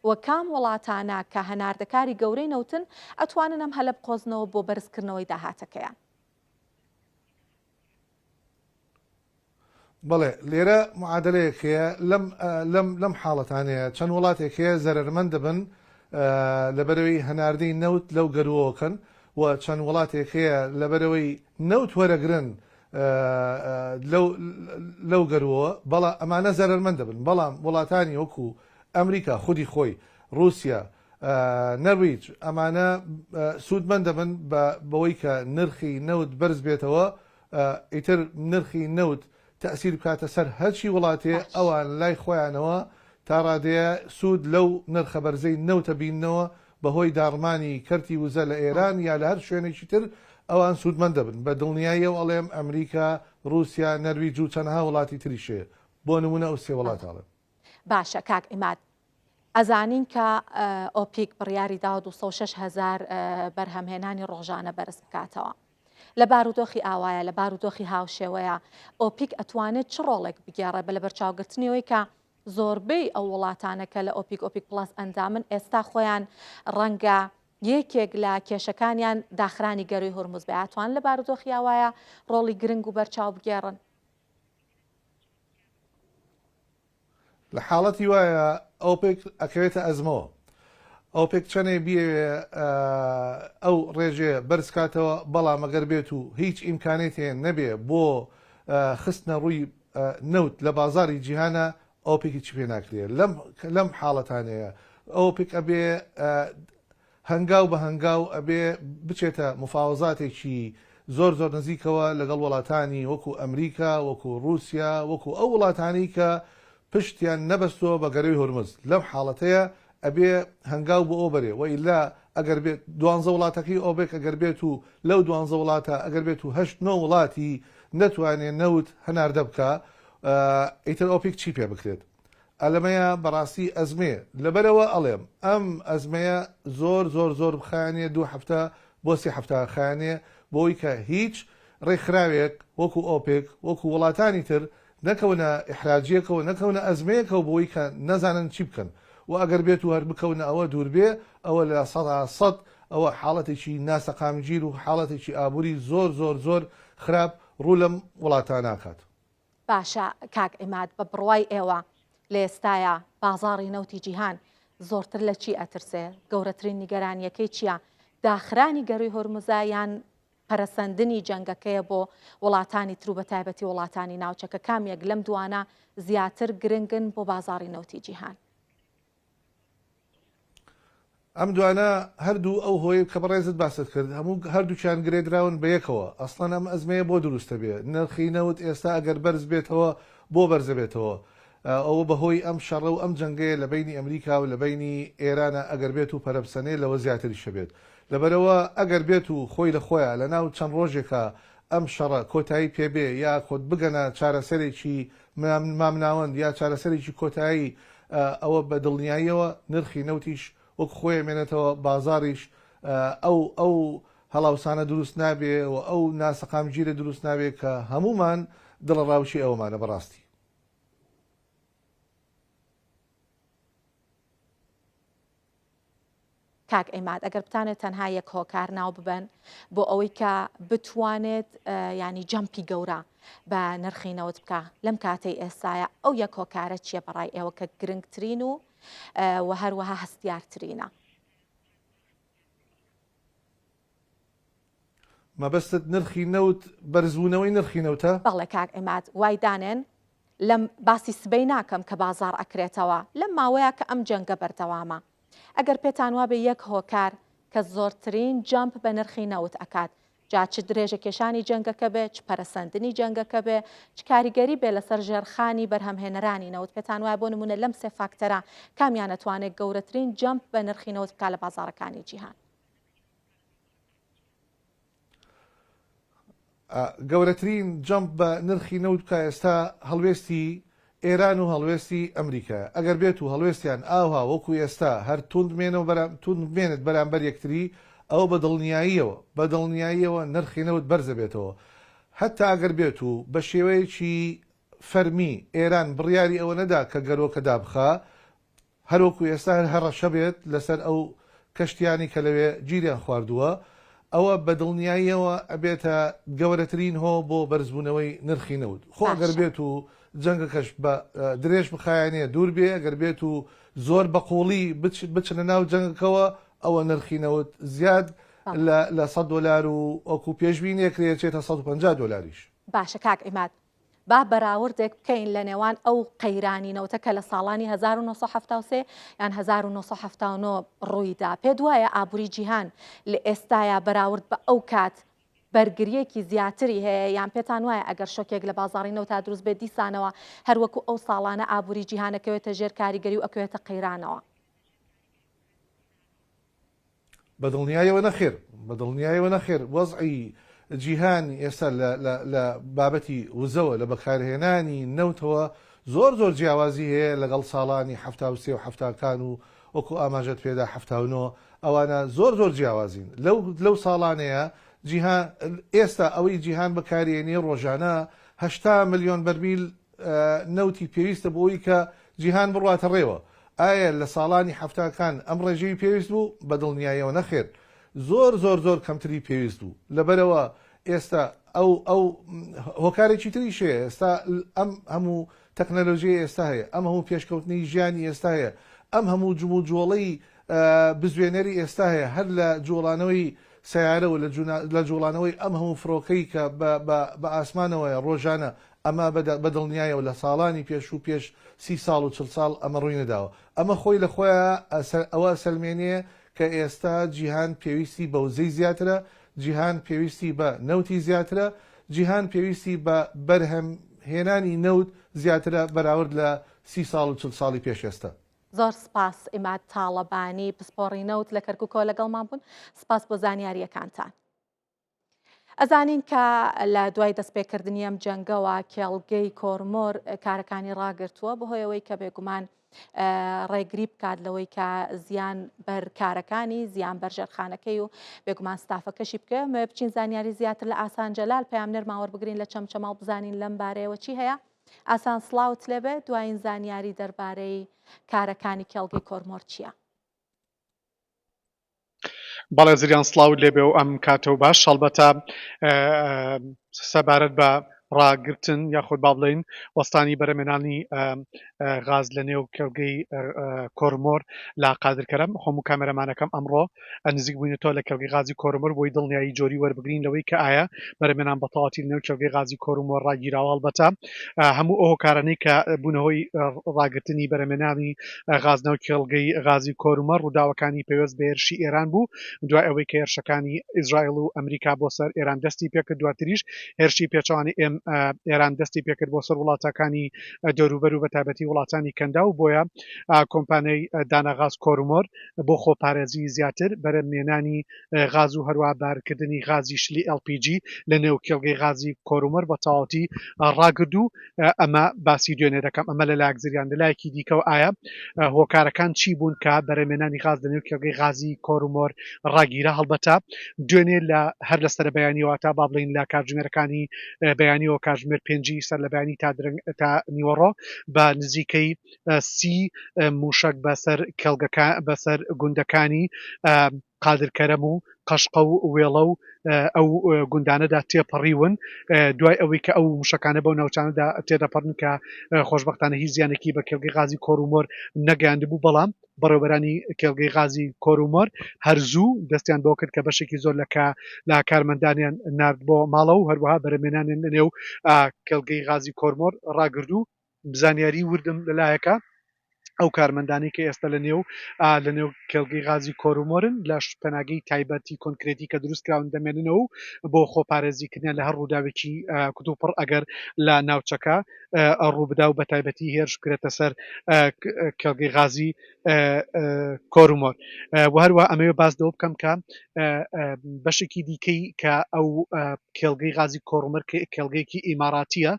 و کام وڵاتانە کە هەناردەکاری گەورەی نەوتن ئەتوانن ئەم هەلە بقۆزنەوە بۆ بەرزکردنەوەی داهاتەکەیان. بەڵێ لێرە معادلەیەک هەیە لەم حاڵەتانەیە چەند وڵاتێک هەیە زەرمەند دەبن لەبەرەوەی هەناردەی نەوت لەو گەروەکەن و چەند وڵاتێک هەیە لەبەرەوەی نەوت وەرەگرن لەو گەروەوە بەڵام ئەمانە زەرمەند دەبن بەڵام وڵاتانی وەکو ئەمریکا خودی خۆی رووسیا نەرویج ئەمانە سوودمەندە من بەوەی کە نرخی نەوت بەرز بێتەوە ئیتر نرخی نەوت تەسیر بکاتە سەر هەرچی وڵاتێ ئەوان لای خۆیانەوە تا ڕادەیە سوود لەو نرخە بەرزەی نەوتە بینەوە بەهۆی داڕمانی کەرتی وزە لە ئێران یا لە هەر شوێنێکی تر ئەوان سوودمەند دەبن بە دڵنیاییە و ئەڵێم ئەمریکا رووسیا نەرویج و چەندها وڵاتی تریشێ بۆ نمونە ئەو سێ وڵاتاڵێ. باشە کاک ئیماد ئەزانین کە ئۆپیک بڕیاری دا 206,000 بەرهەمهێنانی ڕۆژانە بەرز بکاتەوە لە بارودۆخی ئاوایە لە بارودۆخی هاوشێوەیە ئۆپیک ئەتوانێت چ ڕۆڵێک بگێڕێ بە لە بەرچاوگرتنیەوەی کە زۆربەی ئەو وڵاتانە کە لە ئۆپیک پلاس ئەندامن ئێستا خۆیان ڕەنگە یەکێک لە کێشەکانیان داخرانی گەروی هورموز بێ ئەتوان لە بارودۆخی ئاوایە ڕۆڵی گرنگ و بەرچاو بگێڕن. لە حاڵەتی وایە ئۆپێک ئەکەوێتە ئەزمەوە ئۆپێک چەنێ بێ ئەو ڕێژێ بەرزکاتەوە بەڵام ئەگەر بێت و هیچ ئیمکانێتێن نەبێ بۆ خستنە ڕووی نەوت لە بازاری جیهانە ئۆپێکی چ پێ ناکرێت لەم حاڵەتانەیە ئۆپێک ئەبێ هەنگاو بە هەنگاو ئەبێ بچێتە مفاوەزاتێکی زۆر نزیکەوە لەگەڵ وڵاتانی وەکو ئەمریکا وەکو رووسیا وەکو ئەو وڵاتانی کە پشتیان نەبەستەوە بە گەرەوی هورمز لەم حاڵەتەیە ئەبێ هەنگاو بۆ ئەو بەرێ وئیلا ئەگەر بێت 12 وڵاتەکەی ئۆپێک ئەگەر بێت و لەو 12 وڵاتە ئەگەر بێت و 8 وڵاتی نەتوانێت نەوت هەناردە بکە ئیتر ئۆپێک چی پێ بکرێت ئەلەمەیە بەڕاستی ئەزمێ لەبەرەوە ئەڵێم ئەم ئەزمەیە زۆر بخانێ 2 هەفتە بۆ 3 هەفتە خانێ بۆی کە هیچ ڕێکخراوێک وەکو ئۆپێک وەکو وڵاتانی تر نەکەونە ئحراجیەکەەوە نەکەونە ئەزمەیەکەوە بۆی کە نەزانن چی بکەن و ئەگەر بێت و هەر بکەونە ئەوە دوور بێ ئەوە لە 100 ئەوە حاڵەتێکی ناسەقامگیر و حاڵەتێکی ئابووری زۆر خراپ ڕوو لەم وڵاتان ناکات. باشە کاک ئیماد بە بڕوای ئێوە لە ئێستاە بازاڕی نەوتی جیهان زۆرتر لە چی ئەترسێ گەورەترین نیگەرانیەکەی چییە داخرانی گەروی هورموزە یان پەرەسەندنی جەنگەکەیە بۆ وڵاتانی تر و بە تایبەتی وڵاتانی ناوچەکە کامێک لەم دوانە زیاتر گرنگن بۆ بازاڕی نەوتی جیهان. ئەم دوانە هەردوو ئەو هۆی کە بەڕێزت باست کرد هەموو هەردووچیان گرێدراون بە یەکەوە ئەسڵەن ئەم ئەزمەیە بۆ دروستە بێ نرخی نەوت ئێستا ئەگەر بەرز بێتەوە بۆ بەرزە بێتەوە ئەوە بەهۆی ئەم شەڕە و ئەم جەنگەیە لە بینی ئەمریکا و لە بینی ئێرانە ئەگەر بێت و پەرەپسەنێ لەوە زیاتری شەبێت لەبەرەوە ئەگەر بێت و خۆی لە خۆیان لە ناو چەند ڕۆژێکە ئەم شەڕە کۆتایی پێبێ یا خۆت بگەنە چارەسەرێکی مامناوەند یا چارەسەرێکی کۆتایی ئەوە بە دڵنیاییەوە نرخی نەوتیش وەک خۆی مێنێتەوە بازاڕیش ئەو هەڵاوسانە دروست نابێ و ئەو ناسەقامگیرە دروست نابێت کە هەمومان دڵ ڕاوشی ئەومانە بەڕاستی. کاک ئەیماد ئەگەر بتانێت تەنها یەک هۆکار ناو ببەن بۆ ئەوەی کە بتوانێت ینی جەمپی گەورە بە نرخی نەوت بکە لەم کاتەی ئێستاە ئەو یەک هۆکارە چیە بەڕای ئێوە کە گرنگترین و هەروەها هەستیارترینە؟ مەبەستت نرخی نەوت بەرزبوونەوەی نرخی نەوتە؟ بەڵێ کاک ئەیماد وای دانێن لەم باسی سبەی ناکەم کە بازار ئەکرێتەوە لەم ماوەیە کە ئەم جەنگە بەردەوامە ئەگەر پێتان وا بێ یەک هۆکار کە زۆرترین جەمپ بە نرخی نەوت ئەکات جا چ درێژە کێشانی جەنگەکە بێ چ پەرەسەندنی جەنگەکە بێ چ کاریگەری بێ لەسەر ژێرخانی بەرهەمهێنەرانی نەوت پێتان وایە بۆ نمونە لەم سێ فاکتەرە کامیان ئەتوانێت گەورەترین جەمپ بە نرخی نەوت بکات لە بازاڕەکانی جیهان؟ گەورەترین جەمپ بە نرخی نەوت بکە ئێستا هەڵوێستی ئێران و هەڵوێستی ئەمریکا ئەگەر بێت و هەڵوێستیان ئاها وەکو ئێستا هەر توندمێنێت بەرامبەر یەکتری ئەو بە دڵنیاییەوە نرخی نەوت بەرزە بێتەوە هەتا ئەگەر بێت و بە شێوەیەکی فەرمی ئێران بڕیاری ئەوە نەدا کە گەرۆکە دابخە هەروەکو ئێستا هەڕەشە بێت لەسەر ئەو کەشتیانی کە لەوێ گیریان خواردووە ئەوە بە دڵنیاییەوە ئەبێتە گەورەترین هۆ بۆ بەرزبوونەوەی نرخی نەوت خۆ ئەگەر بێت و جەنگەکەش بە درێژ بخایانێ دوور بێ ئەگەر بێت و زۆر بەقوڵی بچنە ناو جەنگەکەوە ئەوە نرخی نەوت زیاد لە $100 و ئەوکو پێشبینێکرێت چێتە $150. باشە کاک ئیماد با بەراوردێک بکەین لە نێوان ئەو قەیرانینەوەتە کە لە ساڵانی 1970 یان 1970 ڕوویدا. پێ دوایە ئابووری جیهان لە ئێستایا بەراورد بە ئەو کات بەرگریەکی زیاتری هەیە یان پێتان وایە ئەگەر شۆکێک لە بازاڕینەوە تا دروست بێت دیسانەوە هەروەکو ئەو ساڵانە ئابووری جیهانەکەوێتە ژێر کاریگەری و ئەکەوێتە قەیرانەوە. بەدڵنیایەوە نەخێر وەزعی جیهان ئێستا لە بابەتی وزەوە لە بەکارهێنانی نەوتەوە زۆر جیاوازی هەیە لەگەڵ ساڵانی 1970 و 1970 و وەکو ئاماژەت پێدا 1970 ئەوانە زۆر جیاوازین لەو ساڵانەیە جیهان ئێستا ئەوەی جیهان بەکارهێنێ ڕۆژانە 80 ملیۆن بەرمیل نەوتی پێویستە بۆی کە جیهان بڕواتە ڕێوە. ئایا لە ساڵانی هەفتاکان ئەم ڕێژەی پێویست بوو؟ بەدڵنیایەوە نەخێر زۆر کەمتری پێویست بوو. لەبەرەوە ئێستا ئەو هۆکارێکی تریشەیە ئێستا ئەم هەموو تەکنەلۆژیە ئێستا هەیە، ئەم هەموو پێشکەوتنی ژیانی ئێستا هەیە، ئەم هەموو جوڵەی بزوێنەری ئێستا هەیە، هەر لە جوڵانەوەی سیارە و لە جوڵانەوەی ئەم هەموو فڕۆکەی کە بە ئاسمانەوەی ڕۆژانە ئەمە بەدڵنیایەوە لە ساڵانی پێش و پێش 30 ساڵ و 40 ساڵ ئەمە ڕووی نەداوە. ئەمە خۆی لە خۆیان ئەوە سەلمێنەیە کە ئێستا جیهان پێویستی بە وزەی زیاترە، جیهان پێویستی بە نەوتی زیاترە، جیهان پێویستی بە بەرهەمهێنانی نەوت زیاترە بەراورد لە 30 ساڵ و 40 ساڵی پێش ئێستا. زۆر سپاس ئیماد تاڵەبانی پسپۆڕی نەوت لە کەرکووکەوە لەگەڵمان بوون. سپاس بۆ زانیاریەکانتان. ئەزانین کە لە دوای دەستپێکردنی ئەم جەنگەوە کێڵگەی کۆرمۆر کارەکانی ڕاگرتووە بەهۆیەوەی کە بێگومان ڕێگری بکات لەوەی کە زیان بەر کارەکانی زیان بەر ژێرخانەکەی و بێگومان ستافەکەشی بکە بچین زانیاری زیاتر لە ئاسان جەلال پەیامنەر ماوەڕ بگرین لە چەمچەما و بزانین لەم بارەیەوە چی هەیە. ئاسان سڵاوت لێبێ دوایین زانیاری دەربارەی کارەکانی کێڵگەی کۆرمۆر چییە؟ بەڵێ زریان سڵاو لێبێ و ئەم کاتەوە باش هەڵبەتە سەبارەت بە ڕاگرتن یاخود با بڵێن وەستانی بەرەمێنانی غاز لە نێو کێڵگەی کۆرمۆر لا قادرکەرم هەموو کامێرەمانەکەم ئەمڕۆ نزیک بووینەوە لە کێڵگەی غازی کۆرمۆر بۆی دڵنیایی جۆری وەربگرین لەوەی کە ئایا بەرەمێنان بەتەواتی لە نێو کێڵگەی غازی کۆرمۆر ڕاگیراوە. هەڵبەتە هەموو ئەو هۆکارانەی کە بوونەوەی ڕاگرتنی بەرەمێنانی غازنەوە کێڵگەی غازی کۆرمۆر ڕووداوەکانی پێوەست بە هێرشی ئێران بوو دوای ئەوەی کە هێرشەکانی ئیزرائیل و ئەمریکا بۆ سەر ئێران دەستی پێکرد. دواتریش هێرشی پێچەوانی ئێران دەستی پێکرد بۆ سەر وڵاتەکانی دەوروبەر و بەتایبەتی وڵاتانی کەندا و بۆیە کۆمپانیای داناغاز کۆرمۆر بۆ خۆپارێزی زیاتر بەرەمێنانی غاز و هەروە بارکردنی غازی شلی LPG لە نێو کێڵگەی غازی کۆرمۆر بە تەواوەتی ڕاگرد و ئەمە باسی دوێنێ دەکەم. ئەمە لە لاگزریان لەلایەکی دیکەەوە ئایا هۆکارەکان چی بوون کە بەرەمێنانی غاز لە نێو کێڵگەی غازی کۆرمۆر ڕاگیرە. هەڵبەتە دوێنێ لە هەر لەسەر بەیانیەوە تا با بڵین لە کاتژمێرەکانی بەیانیەوە کاتژمێر 5 سەر لە بەیانی تا نیوەڕۆ بە نزیکەی 30 موشک بەسەر کێڵگەکان بەسەر گوندەکانی قادرکەرەم و قەشقە و وێڵە و ئەو گوندانەدا تێپەڕیون دوای ئەوەی کە ئەو موشکانە بەو ناوچانەدا تێدەپەڕن کە خۆشبەختانە هیچ زیانێکی بە کێڵگەی غازی کۆرمۆر نەگەیاندبوو. بەڵام بەڕێوەبەرانی کێڵگەی غازی کۆرمۆر هەرزوو دەستیان بۆ کرد کە بەشێکی زۆر لە کارمەندانیان نرد بۆ ماڵەوە و هەروەها بەرەمێنانیان لە نێو کێڵگەی غازی کۆرمۆر ڕاگرد و بزانیاری وردم لەلایەکە ئەو کارمەندانی کە ئێستا لە نێو کێڵگەی غازی کۆرمۆرن لە پەناگەی تایبەتی کۆنکرێتی کە دروستکراون دەمێننەوە بۆ خۆپارێزیکردنیان لە هەر ڕووداوێکی کتوپڕ ئەگەر لە ناوچەکە ڕووبدا و بە تایبەتی هێرش بکرێتە سەر کێڵگەی غازی کۆرمۆر. و هەروە ئەمەوێ باس دەوە بکەم کە بەشێکی دیکەی کە ئەو کێڵگەی غازی کۆرمۆر کێڵگەیەکی ئیماراتیە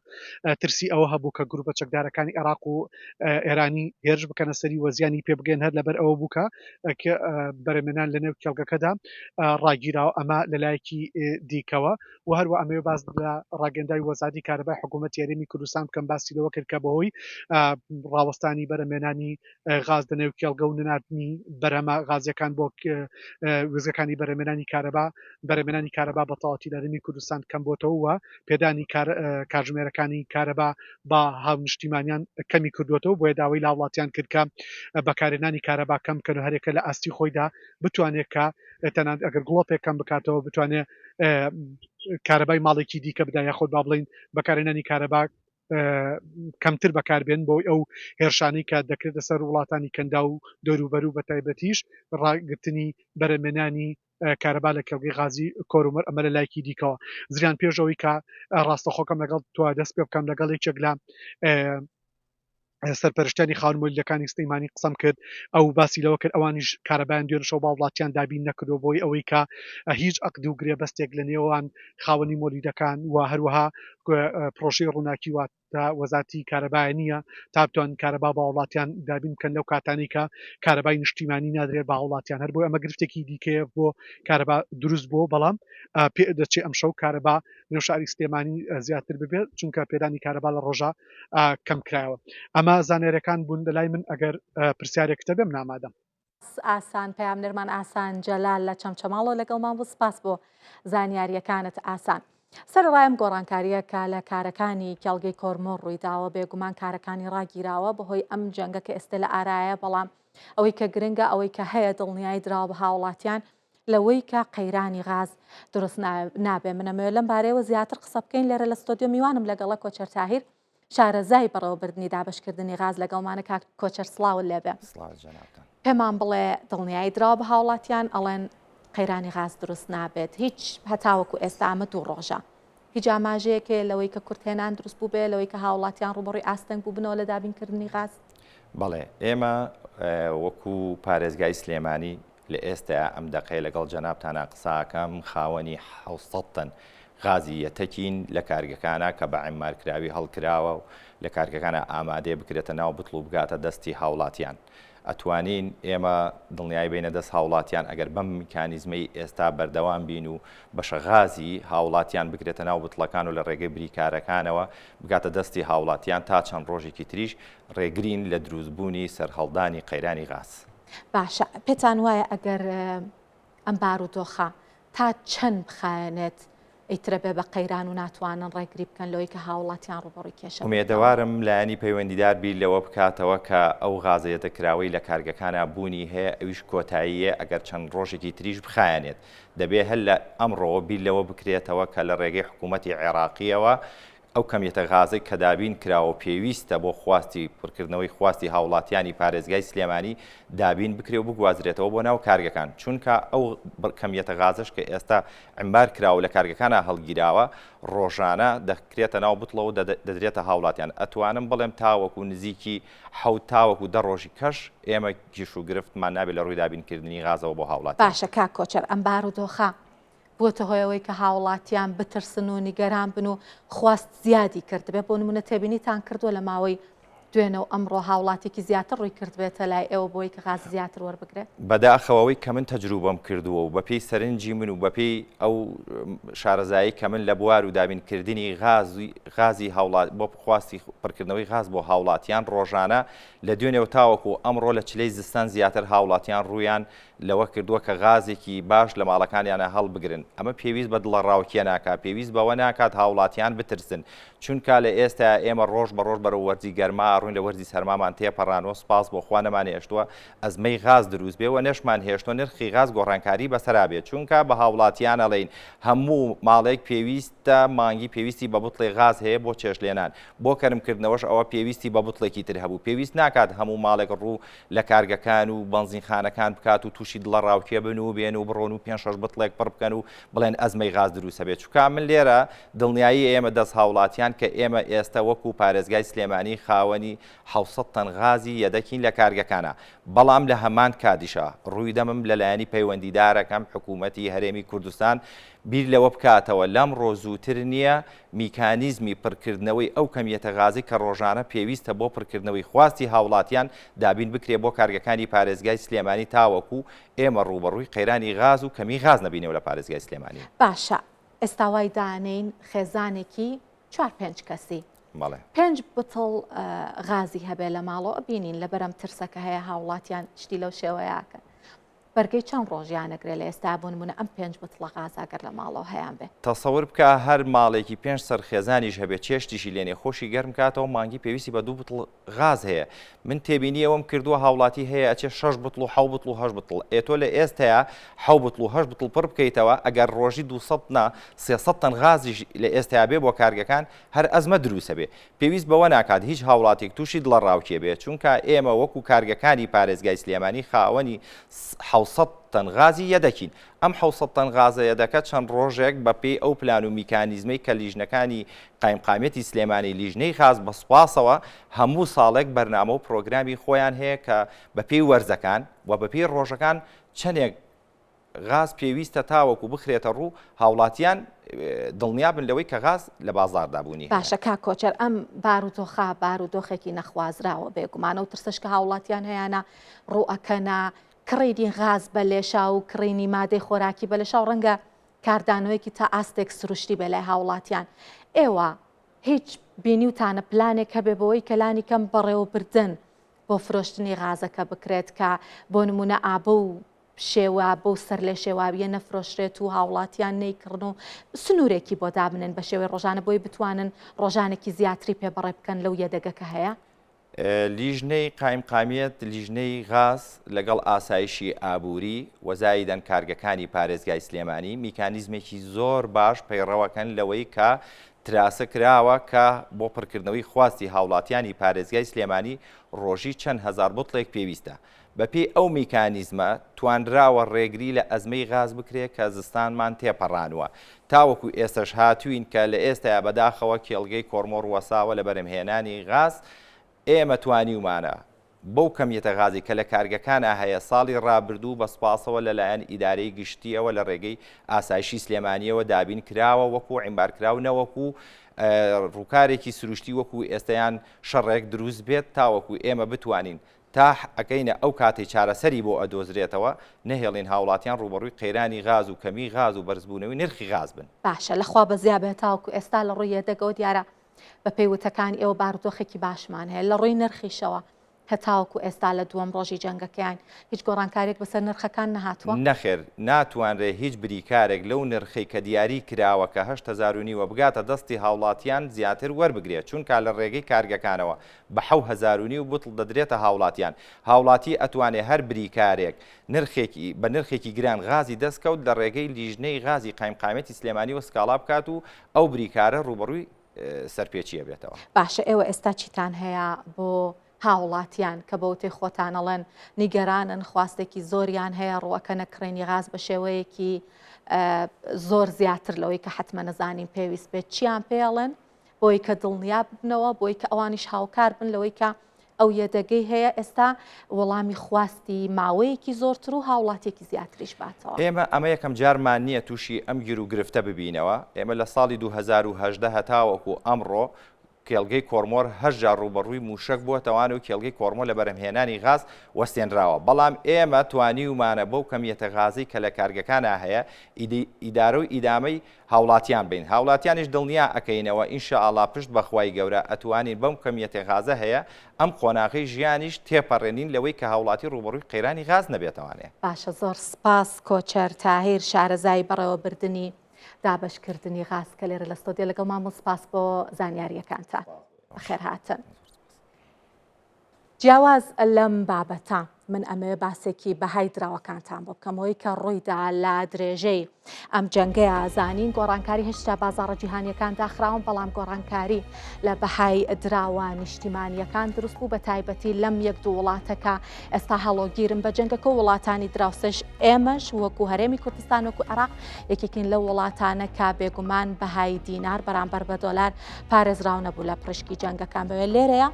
ترسی ئەوە هەبوو کە گروپە چەکدارەکانی عێراق و ئێرانی هێرش بکەنە سەری وەزیانی پێ بگەن هەر لەبەر ئەوە بووکە کە بەرەمێنان لە نێو کێڵگەکەدا ڕاگیراوە. ئەمە لەلایەکی دیکەوە و هەروە ئەمەوێ باس لە ڕاگەندای وەزارەتی کارەبای حکوومەتی هەرێمی کوردستان بکەم باسی لەوە کرد کە بەهۆی ڕاوەستانی بەرەمێنانی غاز لە نێو کێڵگە و نەناردنی بەرهەمە غازیەکان بۆ وزەکانی بەرەمێنانی کارەبا بە تەواوەتی لە هەرێمی کوردستان کەم بۆتەوە و پێدانی کاتژمێرەکانی کارەبا بە هاونیشتیمانیان کەمی کردوێتەوە بۆیە داوای لا وڵاتیان کرد کە بەکارهێنانی کارەبا کەم بکەن و هەرێکە لە ئاستی خۆیدا بتوانێت کە تەنانەت ئەگەر گڵۆپێک کەم بکاتەوە بتوانێت کارەبای ماڵێکی دیکە بدایە خۆت با بڵین بەکارهێنانی کارەبا کەمتر بەکاربێن بۆی ئەو هێرشانەی کە دەکرێتە سەر وڵاتانی کەندا و دەوروبەر و بە تایبەتیش ڕاگررتنی بەرەمێنانی کارەبا لە کێڵگەی غازی کۆرمەر ئەمە لە لایکی دیکەوە زریان پێشەوەی کە ڕاستەخۆکەم لەگەڵ تۆ دەست پێ بکەم لەگەڵ یەکێک لە سەرپەرشتیانی خاونمۆلیەکانی سلەیمانی قسەم کرد ئەو باسی لەوە کرد ئەوانیش کارەبایان دوێنشەوە با وڵاتیان دابین نەکردو بۆی ئەوەی کە هیچ عەقد و گرێبەستێک لە نێوان خاوەنی مۆلیدەکان و هەروەها پرۆژەی ڕووناکی واتە وەزارەتی کارەبایە نییە تا بتوانن کارەبا با وڵاتیان دابین بکەن لەو کاتانی کە کارەبای نیشتیمانی نادرێت با وڵاتیان هەر بۆ ئەمە گرفتێکی دیکەیە بۆ کارەبا دروست بووە بەڵام پێ دەچێت ئەم شەو کارەبا نێو شاری سلێمانی زیاتر ببێت چونکە پێدانی کارەبا لە ڕۆژە کەم کرایەوە ئەمە زانێرەکان بوون لەلای من ئەگەر پرسیارێکتە بێم نامادەم ئاسان پەیامنەرمان ئاسان جەلال لە چەمچەماڵەوە لەگەڵمان بوو سپاس بۆ زانیاریەکانت ئاسان سەرڕایم گۆڕانکاریە کە لە کارەکانی کێڵگەی کۆرمۆر ڕوویداوە بێگومان کارەکانی ڕاگیراوە بەهۆی ئەم جەنگە کە ئێستا لە ئارایە بەڵام ئەوەی کە گرنگە ئەوەی کە هەیە دڵنیایی دراوە بە هاوڵاتیان لەوەی کە قەیرانی غاز دروست نابێ منەمەوێت لەم بارەیەوە زیاتر قسە بکەین لێرە لە ستۆدیۆ میوانم لەگەڵە کۆچەر تاهیر شارەزای بەڕێوەبردننی دابشکردنی غاز لەگەڵمانە کۆچەر سڵاو لێبێ پێمان بڵێ دڵنیایی دراوە بە هاوڵاتیان ئەڵێن قەیرانی غاز دروست نابێت هیچ هەتاوەکو ئێستا ئەمە دوو ڕۆژە هیچ ئاماژەیەکێ لەوەی کە کورتێنان دروست بوو بێ لەوەی کە هاوڵاتیان ڕوبەڕووی ئاستەنگ بوو بنەوە لە دابینکردنی غاز بەڵێ ئێمە وەکو پارێزگای سلێمانی لە ئێستا ئەم دەقەیە لەگەڵ جەنابتانە قساکەم خاوەنی 600 تەن غازی یەتەکین لە کارگەکانە کە بە عیمارکراوی هەڵکراوە و لە کارگەکانە ئامادەی بکرێتە ناو بتڵ و بگاتە دەستی هاوڵاتیان ئەتوانین ئێمە دڵنیای بینە دەست هاوڵاتیان ئەگەر بەم میکانیزمەی ئێستا بەردەوام بین و بەشە غازی هاوڵاتیان بگرێتە ناو بتڵەکان و لە ڕێگەی بریکارەکانەوە بگاتە دەستی هاوڵاتیان تا چەند ڕۆژێکی تریش ڕێگرین لە دروستبوونی سەرهەڵدانی قەیرانی غاز باشە پێتان وایە ئەگەر ئەم بارودۆخە تا چەند بخایەنێت ئیترە بێ بە قەیران و ناتوانن ڕێگری بکەن لەوەی کە هاوڵاتیان ڕوبەڕووی کێشە ئومێدەوارم لایەنی پەیوەندیدار بیر لەوە بکاتەوە کە ئەو غازەیەتە کراوەی لە کارگەکانە بوونی هەیە ئەویش کۆتاییە ئەگەر چەند ڕۆژێکی تریش بخایەنێت دەبێ هەر لە ئەمڕۆ بیر لەوە بکرێتەوە کە لە ڕێگەی حکوومەتی عێراقیەوە ئەو کەمیەتە غازەی کە دابین کراوە پێویستە بۆ خواستی پڕکردنەوەی خواستی هاوڵاتیانی پارێزگای سلێمانی دابین بکرێ و بگوازرێتەوە بۆ ناو کارگەکان چونکە ئەو کەمیەتە غازش کە ئێستا عیمبار کراوە لە کارگەکانە هەڵگیراوە ڕۆژانە دەکرێتە ناو بتڵەوە دەدرێتە هاوڵاتیان ئەتوانم بڵێم تاوەکو نزیکی حەوت تاوەکو 10 ڕۆژی کەش ئێمە گیش و گرفتمان نابێت لە ڕووی دابینکردنی غازەوە بۆ هاوڵات باشە کا کۆچەر ئەم بارودۆخە بۆتە هۆیەوەی کە هاوڵاتیان بترسن و نیگەران بن و خواست زیادی کرد بێ بۆ نمونە تێبینیتان کردووە لە ماوەی دوێنەوە ئەمڕۆ هاوڵاتێکی زیاتر ڕووی کردبێتە لای ئێوە بۆی کە غاز زیاتر وەربگرێت بەداخەوەی کە من تەجروبەم کردووە و بەپێی سەرنجی من و بەپێی ئەو شارەزایی کە من لە بوار و دابینکردنی غازی هاوڵات بۆ خواستی پڕکردنەوەی غاز بۆ هاوڵاتیان ڕۆژانە لە دوێنێەوە تاوەکو ئەمڕۆ لە چلەی زستان زیاتر هاوڵاتیان ڕوویان لەوە کردووە کە غازێکی باش لە ماڵەکانیانە هەڵبگرن ئەمە پێویست بە دڵە ڕاوکیە ناکات پێویست بەوە ناکات هاوڵاتیان بترسن چونکە لە ئێستا ئێمە ڕۆژ بە ڕۆژ بەرەو وەرزی گەرما ڕووین لە وەرزی سەرمامان تێپەڕانەوە سپاس بۆ خوا نەمان هێشتووە ئەزمەی غاز دروست بێ و نەشمان هێشتۆ نرخی غاز گۆڕانکاری بەسەرا بێت چونکە بە هاوڵاتیان ئەڵێن هەموو ماڵێک پێویستە مانگی پێویستی بە بوتڵی غاز هەیە بۆ چێشلێنان بۆ کەرمکردنەوەش ئەوە پێویستی بە بوتڵێکی تر هەبوو پێویست ناکات هەموو ماڵێک ڕوو لە کارگەکان و بەنزینخانەکان بکات و تووشی دڵە ڕاوکیە بن و بێن و بڕۆن و 5-6 بتڵێک پڕ بکەن و بڵێن ئەزمەی غاز دروستە بێت چونکە من لێرە دڵنیایی ئێمە دەست هاوڵاتیان کە ئێمە ئێستا وەکو پارێزگای سلێمانی خاوەنی 600 تەن غازی یەدەکین لە کارگەکانە بەڵام لە هەمان کاتیشە ڕووی دەمم لەلایەنی پەیوەندیدارەکەم حکوومەتی هەرێمی کوردستان بیر لەوە بکاتەوە لەم ڕۆزووتر نییە میکانیزمی پڕکردنەوەی ئەو کەمیەتە غازی کە ڕۆژانە پێویستە بۆ پڕکردنەوەی خواستی هاوڵاتیان دابین بکرێ بۆ کارگەکانی پارێزگای سلێمانی تاوەکو ئێمە ڕوبەڕووی قەیرانی غاز و کەمی غاز نەبینەوە لە پارێزگای سلێمانی باشە ئێستاوای دانین خێزانێکی 4-5 کەسی 5 بتڵ غازی هەبێ لە ماڵەوە بینین لە بەرەم ترسەکە هەیە هاوڵاتیان شتی لەو شێوەیەکە بەرگەی چەند ڕۆژیانەگرێت لە ئێستا بوون منە ئەم 5 بتڵە غازاگەر لە ماڵەوە هەیان بێ تەسەور بکە هەر ماڵێکی 5 سەرخێزانیش هەبێت چێشتیشی لێنێ خۆشی گەرم کاتەوە مانگی پێویستی بە 2 بتڵ غاز هەیە من تێبینیەوەم کردووە هاوڵاتی هەیە ئەچێ 6 بتڵ و 7 بتڵ و 8 بتڵ ئێتۆ لە ئێستایا 7 بتڵ و 8 بتڵ پڕ بکەیتەوە ئەگەر ڕۆژی 200 نا 300 تەن غازیش لە ئێستایا بێ بۆ کارگەکان هەر ئەزمە دروستە بێ پێویست بەوە ناکات هیچ هاوڵاتێک تووشی دڵە ڕاوکێ بێت چونکە ئێمە وەکو کارگەکانی پارێزگای سلێمانی خاوەنی 700 تەن غازی یەدەکین ئەم 700 تەن غازە یەدەکە چەند ڕۆژێک بەپێی ئەو پلان و میکانیزمەی کە لیژنەکانی قایمقامەتی سلێمانی لیژنەی غاز بە سوپاسەوە هەموو ساڵێک بەرنامە و پرۆگرامی خۆیان هەیە کە بەپێی وەرزەکان و بەپێی ڕۆژەکان چەندێک غاز پێویستە تاوەکو بخرێتە ڕوو هاوڵاتیان دڵنیا بن لەوەی کە غاز لە بازاردا بوونی باشە کا کۆچەر ئەم بارودۆخە بارودۆخێکی نەخوازراوە بێگومانە و ترسش کە هاوڵاتیان هەیەە ڕوئەکەنا کڕێنی غاز بە لێشا و کڕینی مادەی خۆراکی بە لەشاو ڕەنگە کاردانەوەیکی تا ئاستێک سروشتی بێ لای هاوڵاتیان ئێوە هیچ بینیوتانە پلانێک هەبێ بەوەی کەلانی کەم بەڕێوەبردن بۆ فرۆشتنی غازەکە بکرێت کە بۆ نمونە ئابە و شێوە بۆ سەر لێ شێواویە نەفرۆشرێت و هاوڵاتیان نەیکردن و سنوورێکی بۆ دابنن بە شێوەی ڕۆژانە بۆی بتوانن ڕۆژانێکی زیاتری پێبڕێ بکەن لەو یەدەگەکە هەیە لیژنەی قایمقامیەت لیژنەی غاز لەگەڵ ئاسایشی ئابووری وەزایدەن کارگەکانی پارێزگای سلێمانی میکانیزمێکی زۆر باش پەیڕەوەکەن لەوەی کە تراسە کراوە کە بۆ پڕکردنەوەی خواستی هاوڵاتیانی پارێزگای سلێمانی ڕۆژی چەند هەزار بوتڵێک پێویستە بەپێی ئەو میکانیزمە توانراوە ڕێگری لە ئەزمەی غاز بکرێت کە زستانمان تێپەڕانوە تاوەکو ئێستش هاتوین کە لە ئێستایا بەداخەوە کێڵگەی کۆرمۆر وەساوە لە بەرهێنانی غاز ئێمە توانیومانە بەو کەمیەتە غازی کە لە کارگەکانە هەیە ساڵی ڕابردوو بە سوپاسەوە لەلایەن ئیدارەی گشتیەوە لە ڕێگەی ئاسایشی سلێمانیەوە دابین کراوە وەکو عیمبارکراو نەوەکو ڕووکارێکی سروشتی وەکو ئێستایان شەڕێک دروست بێت تاوەکو ئێمە بتوانین تا ئەەکەینە ئەو کاتی چارەسەری بۆ ئەدۆزرێتەوە نەهێڵین هاوڵاتیان ڕوبەڕووی قەیرانی غاز و کەمی غاز و بەرزبوونەوەی نرخی غاز بن باشە لەخوا بەزیا بێت تاوەکو ئێستا لە ڕووی یەدەگەوە دیارە بە پێیوتەکانی ئێوە بارودۆخێکی باشمان هەیە لە ڕووی نرخیشەوە هەتاوەکو ئێستا لە دووەم ڕۆژی جەنگەکەیان هیچ گۆڕانکارێک بەسەر نرخەکان نەهاتووە نەخێر ناتوانرێ هیچ بریکارێک لەو نرخی کە دیاری کراوە کە 8,500 بگاتە دەستی هاوڵاتیان زیاتر وەربگرێت چونکە لە ڕێگەی کارگەکانەوە بە 7,500 بوتڵ دەدرێتە هاوڵاتیان هاوڵاتی ئەتوانێ هەر بریکارێک بە نرخێکی گران غازی دەستکەوت لە ڕێگەی لیژنەی غازی قایمقامەتی سلێمانی و سکاڵا بکات و ئەو بریکارە ڕوبەڕووی سەرپێچیە بێتەوە باشە ئێوە ئێستا چیتان هەیە بۆ هاوڵاتیان کە بەوتەی خۆتانەڵێن نیگەرانن خواستێکی زۆریان هەیە ڕوەکە نەکڕێنی غاز بە شێوەیەکی زۆر زیاتر لەوەی کە حتممە نەزانین پێویست بێت چیان پێڵێن بۆی کە دڵنیا ببنەوە بۆی کە ئەوانیش هاوکار بن لەوەی کە ئەو یەدەگەی هەیە ئێستا وەڵامی خواستی ماوەیەکی زۆرتر و هاوڵاتێکی زیاتریش باتەوە ئێمە ئەمە یەکەم جارمان نییە تووشی ئەم گیر و گرفتە ببینەوە ئێمە لە ساڵی 2018 هەتاوەکو ئەمڕۆ کێڵگەی کۆرمۆر هەژار ڕوبەڕووی موشک بووەتەوان و کێڵگەی کۆرمۆر لە بەرهێنانی غاز وەستێنراوە بەڵام ئێمە توانیومانە بەو کەمیەتە غازی کە لە کارگەکانە هەیە ئیدارە و ئیدامەی هاوڵاتیان بین هاوڵاتیانیش دڵنیا ئەەکەینەوە ئینشاءالله پشت بەخوای گەورە ئەتوانین بەم کەمیەتە غازە هەیە ئەم قۆناغی ژیانیش تێپەڕێنین لەوەی کە هاوڵاتی ڕوبەڕووی قەیرانی غاز نەبێتەوانێ باشە زۆر سپاس کۆچەر تاهیر شارەزای بەڕێوەبردننی دابشکردنی غاز کە لێرە لە ستۆدیۆ لەگەڵ مام و سپاس بۆ زانیاریەکانتان بەخێر هاتن جیاواز لەم بابەتە من ئەمێ باسێکی بەهای دراوەکانتان بۆ بکەمەوەی کە ڕوویدا لە درێژەی ئەم جەنگەیە زانین گۆڕانکاری هێشتا بازاڕە جیهانیەکان داخراون بەڵام گۆڕانکاری لە بەهای دراوە نیشتیمانیەکان دروست بوو بە تایبەتی لەم یەک دوو وڵاتەکە ئێستا هەڵۆگیرن بە جەنگەکە و وڵاتانی دراوسش ئێمەش وەکو هەرێمی کوردستان وەکو عێراق یەکێکین لە وڵاتانە کە بێگومان بەهای دینار بەرامبەر بە دۆلار پارێزراو نەبوو لە پڕشکی جەنگەکان بەوێ لێرەیە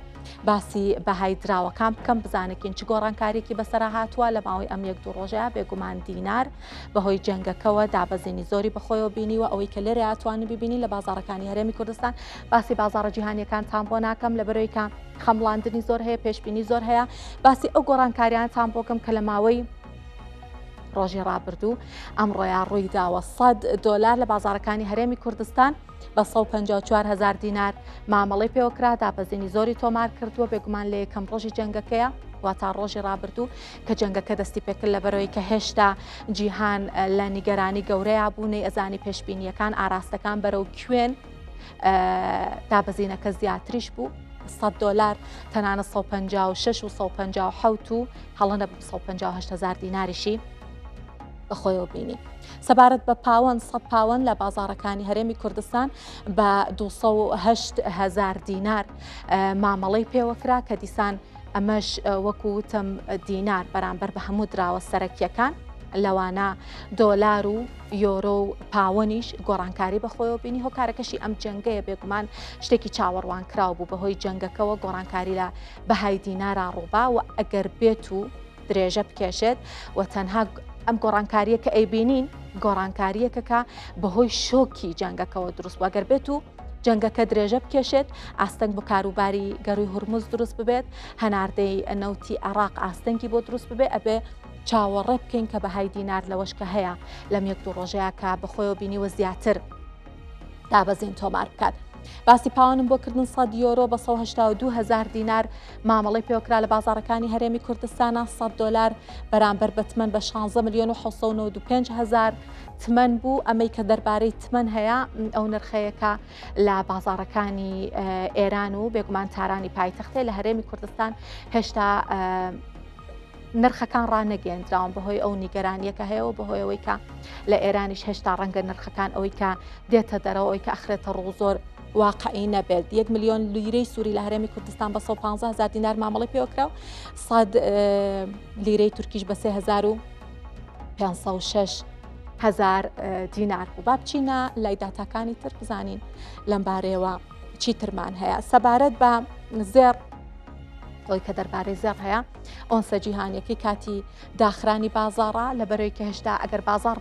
باسی بەهای دراوەکان بکەم بزانێکین چ گۆڕانکارێکی بەسەرا هاتووە لە ماوەی ئەم یەک دوو ڕۆژەیە بێگومان دینار بەهۆی جەنگەکەوە دابەزینی زۆری بەخۆیەوە بینیوە ئەوەی کە لێرە هاتوانن ببینی لە بازاڕەکانی هەرێمی کوردستان باسی بازاڕە جیهانیەکانتان بۆ ناکەم لە بەرەوەی کە خەمڵاندنی زۆر هەیە پێشبینی زۆر هەیە باسی ئەو گۆڕانکاریانتان بۆکەم کە لە ماوەی ڕۆژی ڕابردوو ئەمڕۆیان ڕووی داوە $100 لە بازاڕەکانی هەرێمی کوردستان بە 154,000 دینار مامەڵی پێوەکرا دابەزینی زۆری تۆمار کردووە بێگومان لە یەکەم ڕۆژی جەنگەکەیە وا تا ڕۆژی ڕابردوو کە جەنگەکە دەستی پێکرد لەبەرەوەی کە هێشتا جیهان لە نیگەرانی گەورەیە بوونەی ئەزانی پێشبینیەکان ئاراستەکان بەرەو کوێن دابەزینەکە زیاتریش بوو $100 تەنانە 156 و 157 و هەڵەنە 158,000 دیناریشی بەخۆیەوە بینی. سەبارەت بە پاوەند 100 پاوەند لە بازاڕەکانی هەرێمی کوردستان بە 200,000 دینار مامەڵەی پێوەکرا کە دیسان ئەمەش وەکو وتم دینار بەرامبەر بە هەموو دراوە سەرەکیەکان لەوانە دۆلار و یۆرۆ و پاوەنیش گۆڕانکاری بەخۆیەوە بینی هۆکارەکەشی ئەم جەنگەیە بێگومان شتێکی چاوەڕوان کراو بوو بەهۆی جەنگەکەەوە گۆڕانکاری لە بەهای دینارا ڕووبا و ئەگەر بێت و درێژە بکێشێت و تەنها ئەم گۆڕانکاریە کە ئەیبینین گۆڕانکاریەکەکە بەهۆی شۆکی جەنگەکەەوە دروست بوو ئەگەر بێت و جەنگەکە درێژە بکێشێت ئاستەنگ بۆ کاروباری گەڕووی هورمز دروست ببێت هەناردەی نەوتی عێراق ئاستەنگی بۆ دروست ببێت ئەبێ چاوەڕێ بکەین کە بەهای دینار لەوەشکە هەیە لەم یەک دوو ڕۆژەیە کە بەخۆیەوە بینیوە زیاتر دابەزین تۆمار بکات. باسی پاوەنم بۆ کردن 100 یۆرۆ بە 182,000 دینار مامەڵی پێوەکرا لە بازاڕەکانی هەرێمی کوردستانە $100 بەرامبەر بە تمەن بە 16,795,000 تمەن بوو ئەمەی کە دەربارەی تمەن هەیە ئەو نرخەیەکە لە بازاڕەکانی ئێران و بێگومان تارانی پایتەختێ لە هەرێمی کوردستان هێشتا نرخەکان ڕانەگەێنراون بەهۆی ئەو نیگەرانیەکە هەیەەوە بەهۆیەوەی کە لە ئێرانیش هێشتا ڕەنگە نرخەکان ئەوەی کە دێتە دەرەوە ئەوەی کە ئەخرێتە ڕوو زۆر واقعی نەبێت 1 ملیۆن لیرەی سووری لە هەرێمی کوردستان بە 115,000 دینار مامەڵی پێوەکرا و 100 لیرەی تورکیش بە 3,506,000 دینار بوو. با بچینە لای داتاکانی تر بزانین لەم بارەیەوە چی ترمان هەیە. سەبارەت بە زێڕ ئەوی کە دەربارەی زێڕ هەیە ئۆنسە جیهانیەکەی کاتی داخرانی بازاڕە لەبەرەوەی کە هێشتا ئەگەر بازار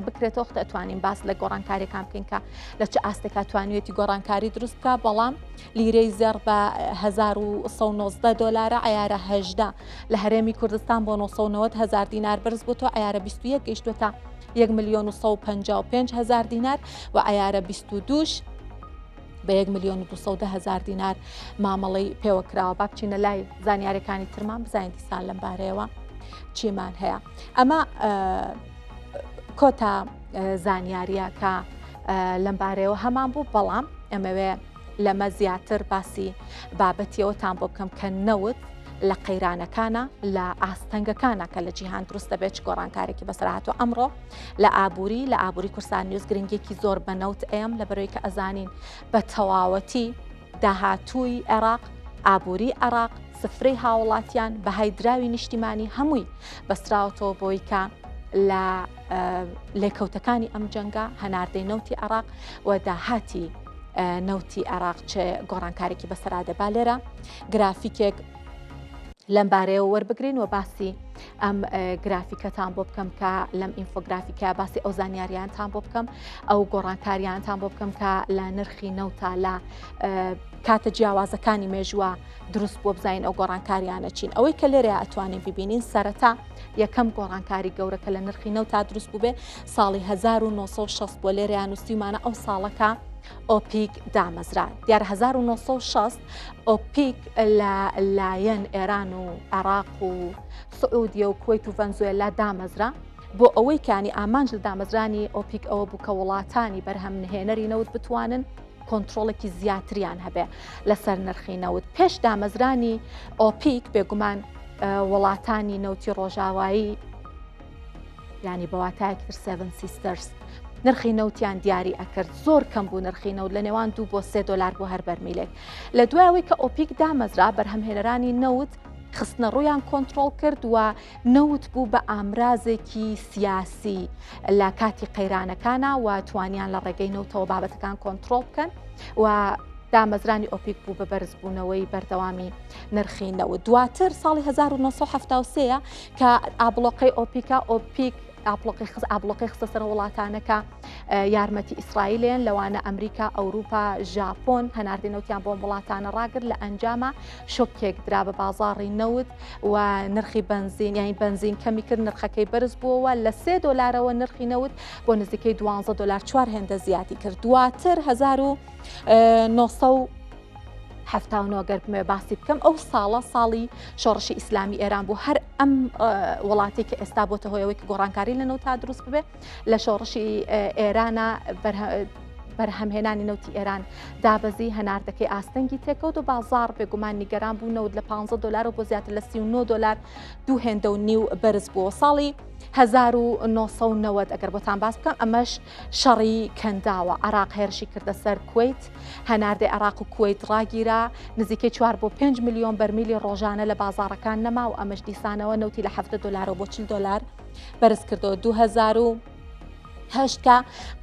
بکرێتەوە دەتوانین باس لە گۆڕانکاریەکان بکەین کە لە چه ئاستێکا توانوێتی گۆڕانکاری دروست بکە بەڵام لیرەی زێڕ بە $1,119 عیارە 18 لە هەرێمی کوردستان بۆ 990,000 دینار بەرز بووەوە عیارە 21 گەیشتوتە 1,155,000 دینار و عیارە 22 بە 1,210,000 دینار مامەڵی پێوەکراوە. با بچینە لای زانیاریەکانی ترمان بزانین دیسان لەم بارەیەوە چیمان هەیە. ئەمە کۆتا زانیاریە کە لەم بارەیەوە هەمان بوو بەڵام ئەمەوێ لەمە زیاتر باسی بابەتیەوەتان بۆ بکەم کە نەوت لە قەیرانەکانە لە ئاستەنگەکانە کە لە جیهان دروستە بێت گۆڕانکارێکی بەسەرهاتوە ئەمڕۆ لە ئابووری کورسان نیوز گرنگێکی زۆر بە نەوت ئەم لەبەرەوەی کە ئەزانین بە تەواوەتی داهاتووی عێراق ئابووری عێراق سفرەی هاوڵاتیان بەهای دراوی نیشتیمانی هەمووی بەستراوەتەوە بۆی کە لە لێکەوتەکانی ئەم جەنگە هەناردەی نەوتی عێراق و داهاتی نەوتی عێراق چێ گۆڕانکارێکی بەسەرادەبا لێرە گرافیکێک لەم بارەیەوە وەربگرین و باسی ئەم گرافیکەتان بۆ بکەم کە لەم ئینفۆگرافیکە باسی ئەو زانیاریانتان بۆ بکەم ئەو گۆڕانکاریانتان بۆ بکەم کە لە نرخی نەوتا لە کاتە جیاوازەکانی مێژووە دروست بۆ بزین ئەو گۆڕانکاریانە چین ئەوەی کە لێرە ئەتوانین ببینین سەرەتا یەکەم گۆڕانکاری گەورەکە لە نرخی نەوتا دروست بوو بێ ساڵی 1960 بۆ لێرەیان نووسیمانە ئەو ساڵەکە ئۆپیک دامەزرا دیار 1960 ئۆپیک لایەن ئێران و عێراق و سعودیە و کوێیت و ڤەنزوێلا دامەزرا بۆ ئەوەی کانی ئامانج لە دامەزرانی ئۆپیک ئەوە بوو کە وڵاتانی بەرهەم نهێنەری نەوت بتوانن کۆنتترۆڵێکی زیاتریان هەبێ لەسەر نرخی نەوت پێش دامەزرانی ئۆپیک بێگومان وڵاتانی نەوتی ڕۆژاوایی ینی بەواتایەکی 7 سیستەرز نرخی نەوتیان دیاری ئەکرد زۆر کەم بوو نرخی نەوت لە نێوان $2 بۆ $3 بۆ هەر بەرمیلێک لە دوایەوەی کە ئۆپیک دامەزرا بەرهەمهێنەرانی نەوت خستنە ڕوویان کۆنتترۆل کرد و نەوت بوو بە ئامرازێکی سیاسی لە کاتی قەیرانەکانە و توانیان لە ڕێگەی نەوتەوە بابەتەکان کۆنتترۆل بکەن و دامەزرانی ئۆپیک بوو بە بەرزبوونەوەی بەردەوامی نرخی نەوت دواتر ساڵی 1970 کە ئابلۆقەی ئۆپیک ئابلۆقی خستە سەر وڵاتانەکە یارمەتی ئیسرائیلێن لەوانە ئەمریکا ئەوروپا ژاپۆن هەناردێنەوتیان بۆ وڵاتانە ڕاگر لە ئەنجامە شۆکێک درا بە بازاڕی نەوت و نرخی بنزین یانی بنزین کەمی کرد نرخەکەی بەرز بووەوە لە $3 نرخی نەوت بۆ نزیکەی $12 4 هێندە زیاتی کرد دواتر 1970 گەرمێ باسی بکەم ئەو ساڵی شۆڕشی ئیسلامی ئێران بوو هەر ئەم وڵاتی کە ئێستا بۆتە هۆیەوەی کە گۆڕانکاری لە نەوت تا دروست ببێ لە شۆڕشی ئێرانە بەرهەمهێنانی نەوتی ئێران دابەزی هەناردەکەی ئاستەنگی تێکەوت و بازار بێگومان نیگەران بوو نەوت لە $15 بۆ زیاتر لە $39 2 هێندە و نیو بەرز بووە ساڵی 1990 ئەگەر بۆتان باس بکەم ئەمەش شەڕی کەنداوە عراق هێرشی کردە سەر کوێیت هەناردەی عراق و کوێیت ڕاگیرا نزیکەی 4 بۆ 5 میلیۆن بەرمیلی ڕۆژانە لە بازارەکان نەما و ئەمەش دیسانەوە نەوتی لە $7 بۆ $40 بەرز کردەوە 2008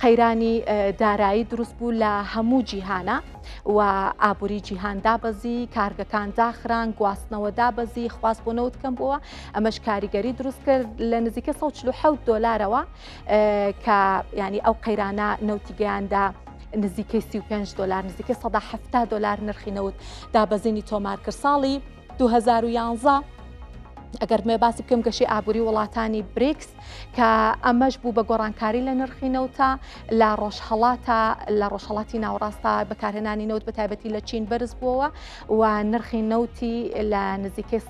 قەیرانی دارایی دروست بوو لە هەموو جیهانە و ئابووری جیهان دابەزی کارگەکان داخران گواستنەوە دابەزی خواست بۆ نەوت کەم بووە ئەمەش کاریگەری دروست کرد لە نزیکە $147 کە ینی ئەو قەیرانە نەوتی گەیاندا نزیکەی $35 نزیکەی $170 نرخی نەوت دابەزینی تۆمار کرد ساڵی 2011 ئەگەر مێ باسی بکەم گەشەی ئابووری وڵاتانی بریکس کە ئەمەش بوو بە گۆڕانکاری لە نرخی نەوتە لە ڕۆژهەڵاتی ناوڕاستە بەکارهێنانی نەوت بە تایبەتی لە چین بەرز بووەوە و نرخی نەوتی لە نزیکەی $100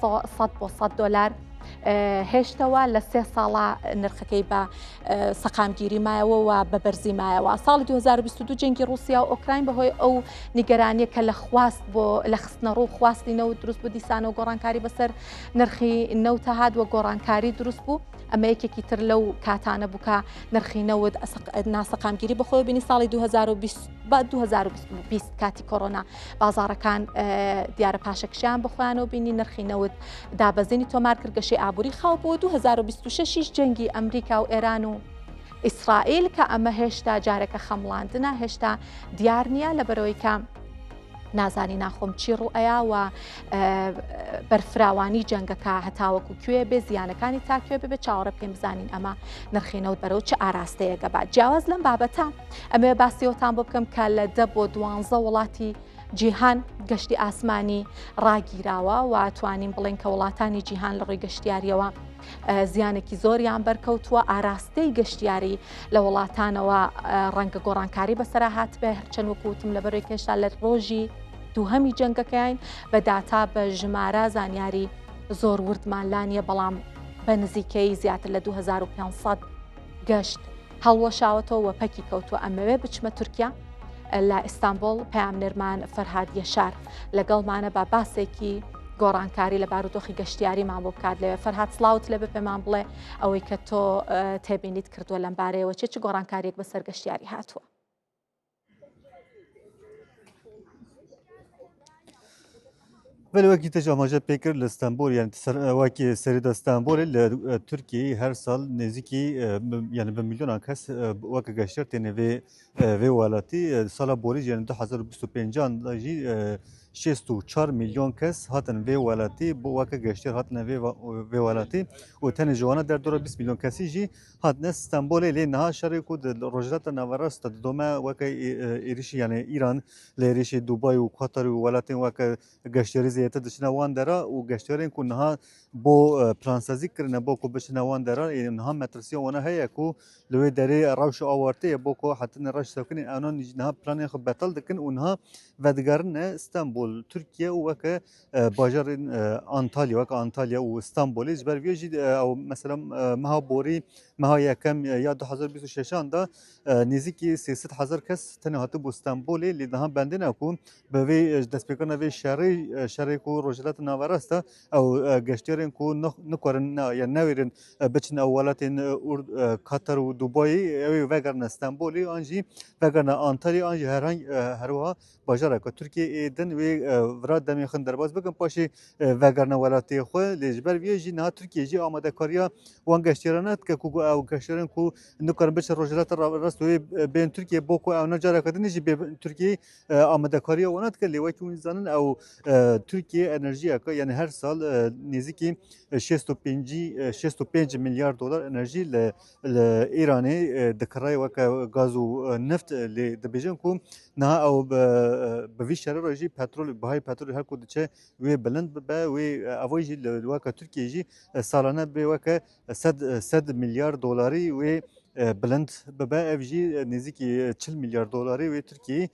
بۆ $100 هێشتەوە لە 3 ساڵە نرخەکەی بە سەقامگیری مایەوە و بە بەرزی مایەوە ساڵی 2022 جەنگی رووسیا و ئۆکراین بەهۆی ئەو نیگەرانیە کە لە خواست بۆ لە خستنەڕوو خواستی نەوت دروست بوو دیسانە و گۆڕانکاری بەسەر نرخی نەوتە هات وە گۆڕانکاری دروست بوو ئەمە یەکێکی تر لەو کاتانە بووکە نرخی نەوت ناسەقامگیری بەخۆی بینی ساڵی 2020 کاتی کۆڕۆنا بازارەکان دیارە پاشەکشیان بخوایانەوە بینی نرخی نەوت دابەزینی تۆمار کرد گەشەی ئابووری خاو بۆ 2026 جەنگی ئەمریکا و ئێران و ئیسرائیل کە ئەمە هێشتا جارێکە خەمڵاندنە هێشتا دیار نییە لەبەرەوەی کە نازانی ناخۆم چی ڕوئەیە و بەرفراوانی جەنگەکە هەتاوەکو کوێ بێ زیانەکانی تاکوێ ببێت چاوەڕە پێم بزانین ئەمە نرخینەوت بەرەو چه ئاراستەیەگە بات جیاواز لەم بابەتە ئەمێ باسیەوەتان بۆ بکەم کە لە 10 بۆ 12 وڵاتی جیهان گەشتی ئاسمانی ڕاگیراوە و توانین بڵێن کە وڵاتانی جیهان لە ڕووی گەشتیاریەوە زیانێکی زۆریان بەرکەوتووە ئاراستەی گەشتیاری لە وڵاتانەوە ڕەنگە گۆڕانکاری بەسەرا هات بێ هەرچەند وەکوتم لەبەرەوەی کێشتا لە ڕۆژی دووهەمی جەنگەکەیان بە داتا بە ژمارە زانیاری زۆر وردمانلانیە بەڵام بە نزیکەی زیاتر لە 2500 گەشت هەڵوەشاوەتەوە و پەکی کەوتووە ئەمەوێ بچمە تورکیا لە ئیستانبول پامنێرمان فەرهاد یەشار لەگەڵمانە بە باسێکی گۆڕانکاری لە بارودۆخی گەشتیاریمان بۆ بکات لەوێ فەرهاد سڵاوت لێ بپێمان بڵێ ئەوەی کە تۆ تێبینیت کردووە لەم بارەیەوە چ گۆڕانکاریەک بەسەر گەشتیاری هاتووە. ولی وەکی تەش ئاماژە پێکرد لە ئەستانبول یان واکی سەرێدا ئەستانبولê li Tirkiyeyê her sal nêzîkî yani bi milyonan kes weke geştir têne vê welatî sala borî jî 2025 da jî 64 milyon kes hatin vê welatî bu weke geştir hatine vê welatî û tenê ji wana derdora 20 milyon kesî jî hatine İstanbolê lê niha şerê ku di rojhilata naverast di dome weke êrişî yani İran li êrişî Dubai û Qatar û welatên weke geşterî zêdetir diçine wan dera û geşterên ku niha bo plansazî kirine bo ku biçine wan dera niha metrisiya wana heye ku li wê derê rewşa awartê bo ku hatine reş sevkinê enan niha planên xwe betal dikin û niha vedigerine İstanbul Türkiye û weke bajarên Antalya weke Antalya û İstanbolê ji ber vê jî ew mesela meha borî meha yekem ya 2026 da nêzîkî 300,000 kes tenê hatibû İstanbolê lê niha bendîne ku bi vê destpêkirina vê şerê ku rojhilata naverast da ew geştiyarên ku nikarin yani nevêrin biçin ew welatên Qatar û Dubayê ew ê vegerine İstanbolê an jî vegerine Antalya an jî herwiha bajareka Tirkiyeyê din wê vira demê xin derbas bikin paşê vegerine welatê xwe lê ji ber vê jî niha Tirkiye jî amadekariya wan geştyaran dike ku ew geştyaran ku nikarin biçin rojhilata rast wê bên Tirkiye bo ku ew ne careka din jî bê Tirkiyeyê amadekariya wan dike lê wekî hûn zanin ew Tirkiye enerjiyeka yani her sal nêzîkî نزیکی 65 میلیارد دلار انرژی ل ایران دکرای وک گاز و نفت ل دبیجن کو نه او به وی شهر راجی پترول بهای پترول هر کد چه و بلند به و اوایجی وک ترکیه جی سالانه به وک 100 میلیارد دلاری و بلند به افجی نزدیکی 40 میلیارد دلاری و ترکیه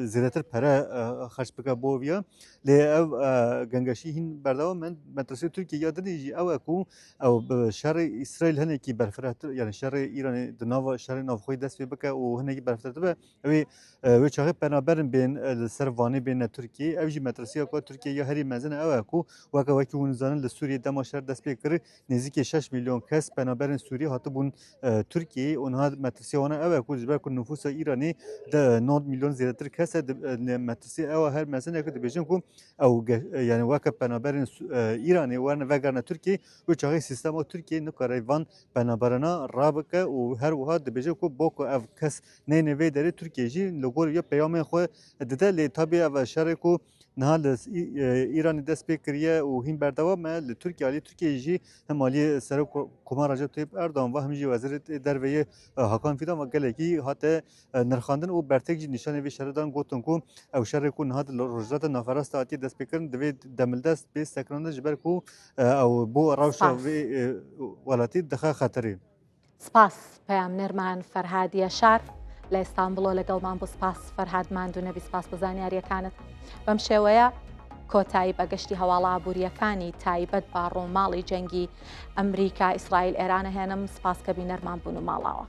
زیادتر پره خرج بکه بویا لی او گنگشی هین برداو من مدرسه ترکیه یاد نیجی او اكو او شهر اسرائیل هنه کی برفرات یعنی شهر ایران دناو شهر نافخوی دست بکه و هنه کی برفرات به و چاقه بنابرن بین سروانی بین ترکیه افجی مدرسه کو ترکیه یا هری مزن او اكو وکی ونزان لسوریه دما شهر دست بکره نزدیکی 6 میلیون کس بنابرن سوریه هاتبون ترکیه اونها مدرسه وانا او اكو جبر کن نفوس ایرانی ده 9 میلیون زیادتر کس مدرسه او هر مزن اكو بيجن كم او يعني واقع بنابرن ايراني وانا وگرنه تركي و چاغي سیستم تركي نکاریوان بنابرنا رابکه و هر وها دبیجه کو بوکو اف کس نه نه وی دره تركي جي لوگور یا پیام خو دده ل تابع و شرکو نهال ایران دست بکریه و هین بردوا ما لتركيا علی تركيا جي همالی سر کمار رجب طیب اردوان و همجی وزیر درویه حکان فیدان و گلگی هات نرخاندن و برتک جی نشانه وی شهردان گوتن کو او شرکو نهاد روجرات نافراست آتی دست بکرن دوی دملدست به سکرانده جبر کو او بو روشا وی ولاتی دخه خطری سپاس پەیامنەرمان فەرهاد یەشار لە ئێستانبوڵۆ لەگەڵمان بۆ سپاس فەرهاد ماندوونەبی سپاس بۆ زانیاریەکانت بەم شێوەیە کۆتایی بەگەشتی هەواڵە ئابوووریەکانی تایبەت با ڕۆماڵی جەنگی ئەمریکا ئیسرائیل ئێرانە هێنم سپاس کە بینەرمان بوون و ماڵاوە.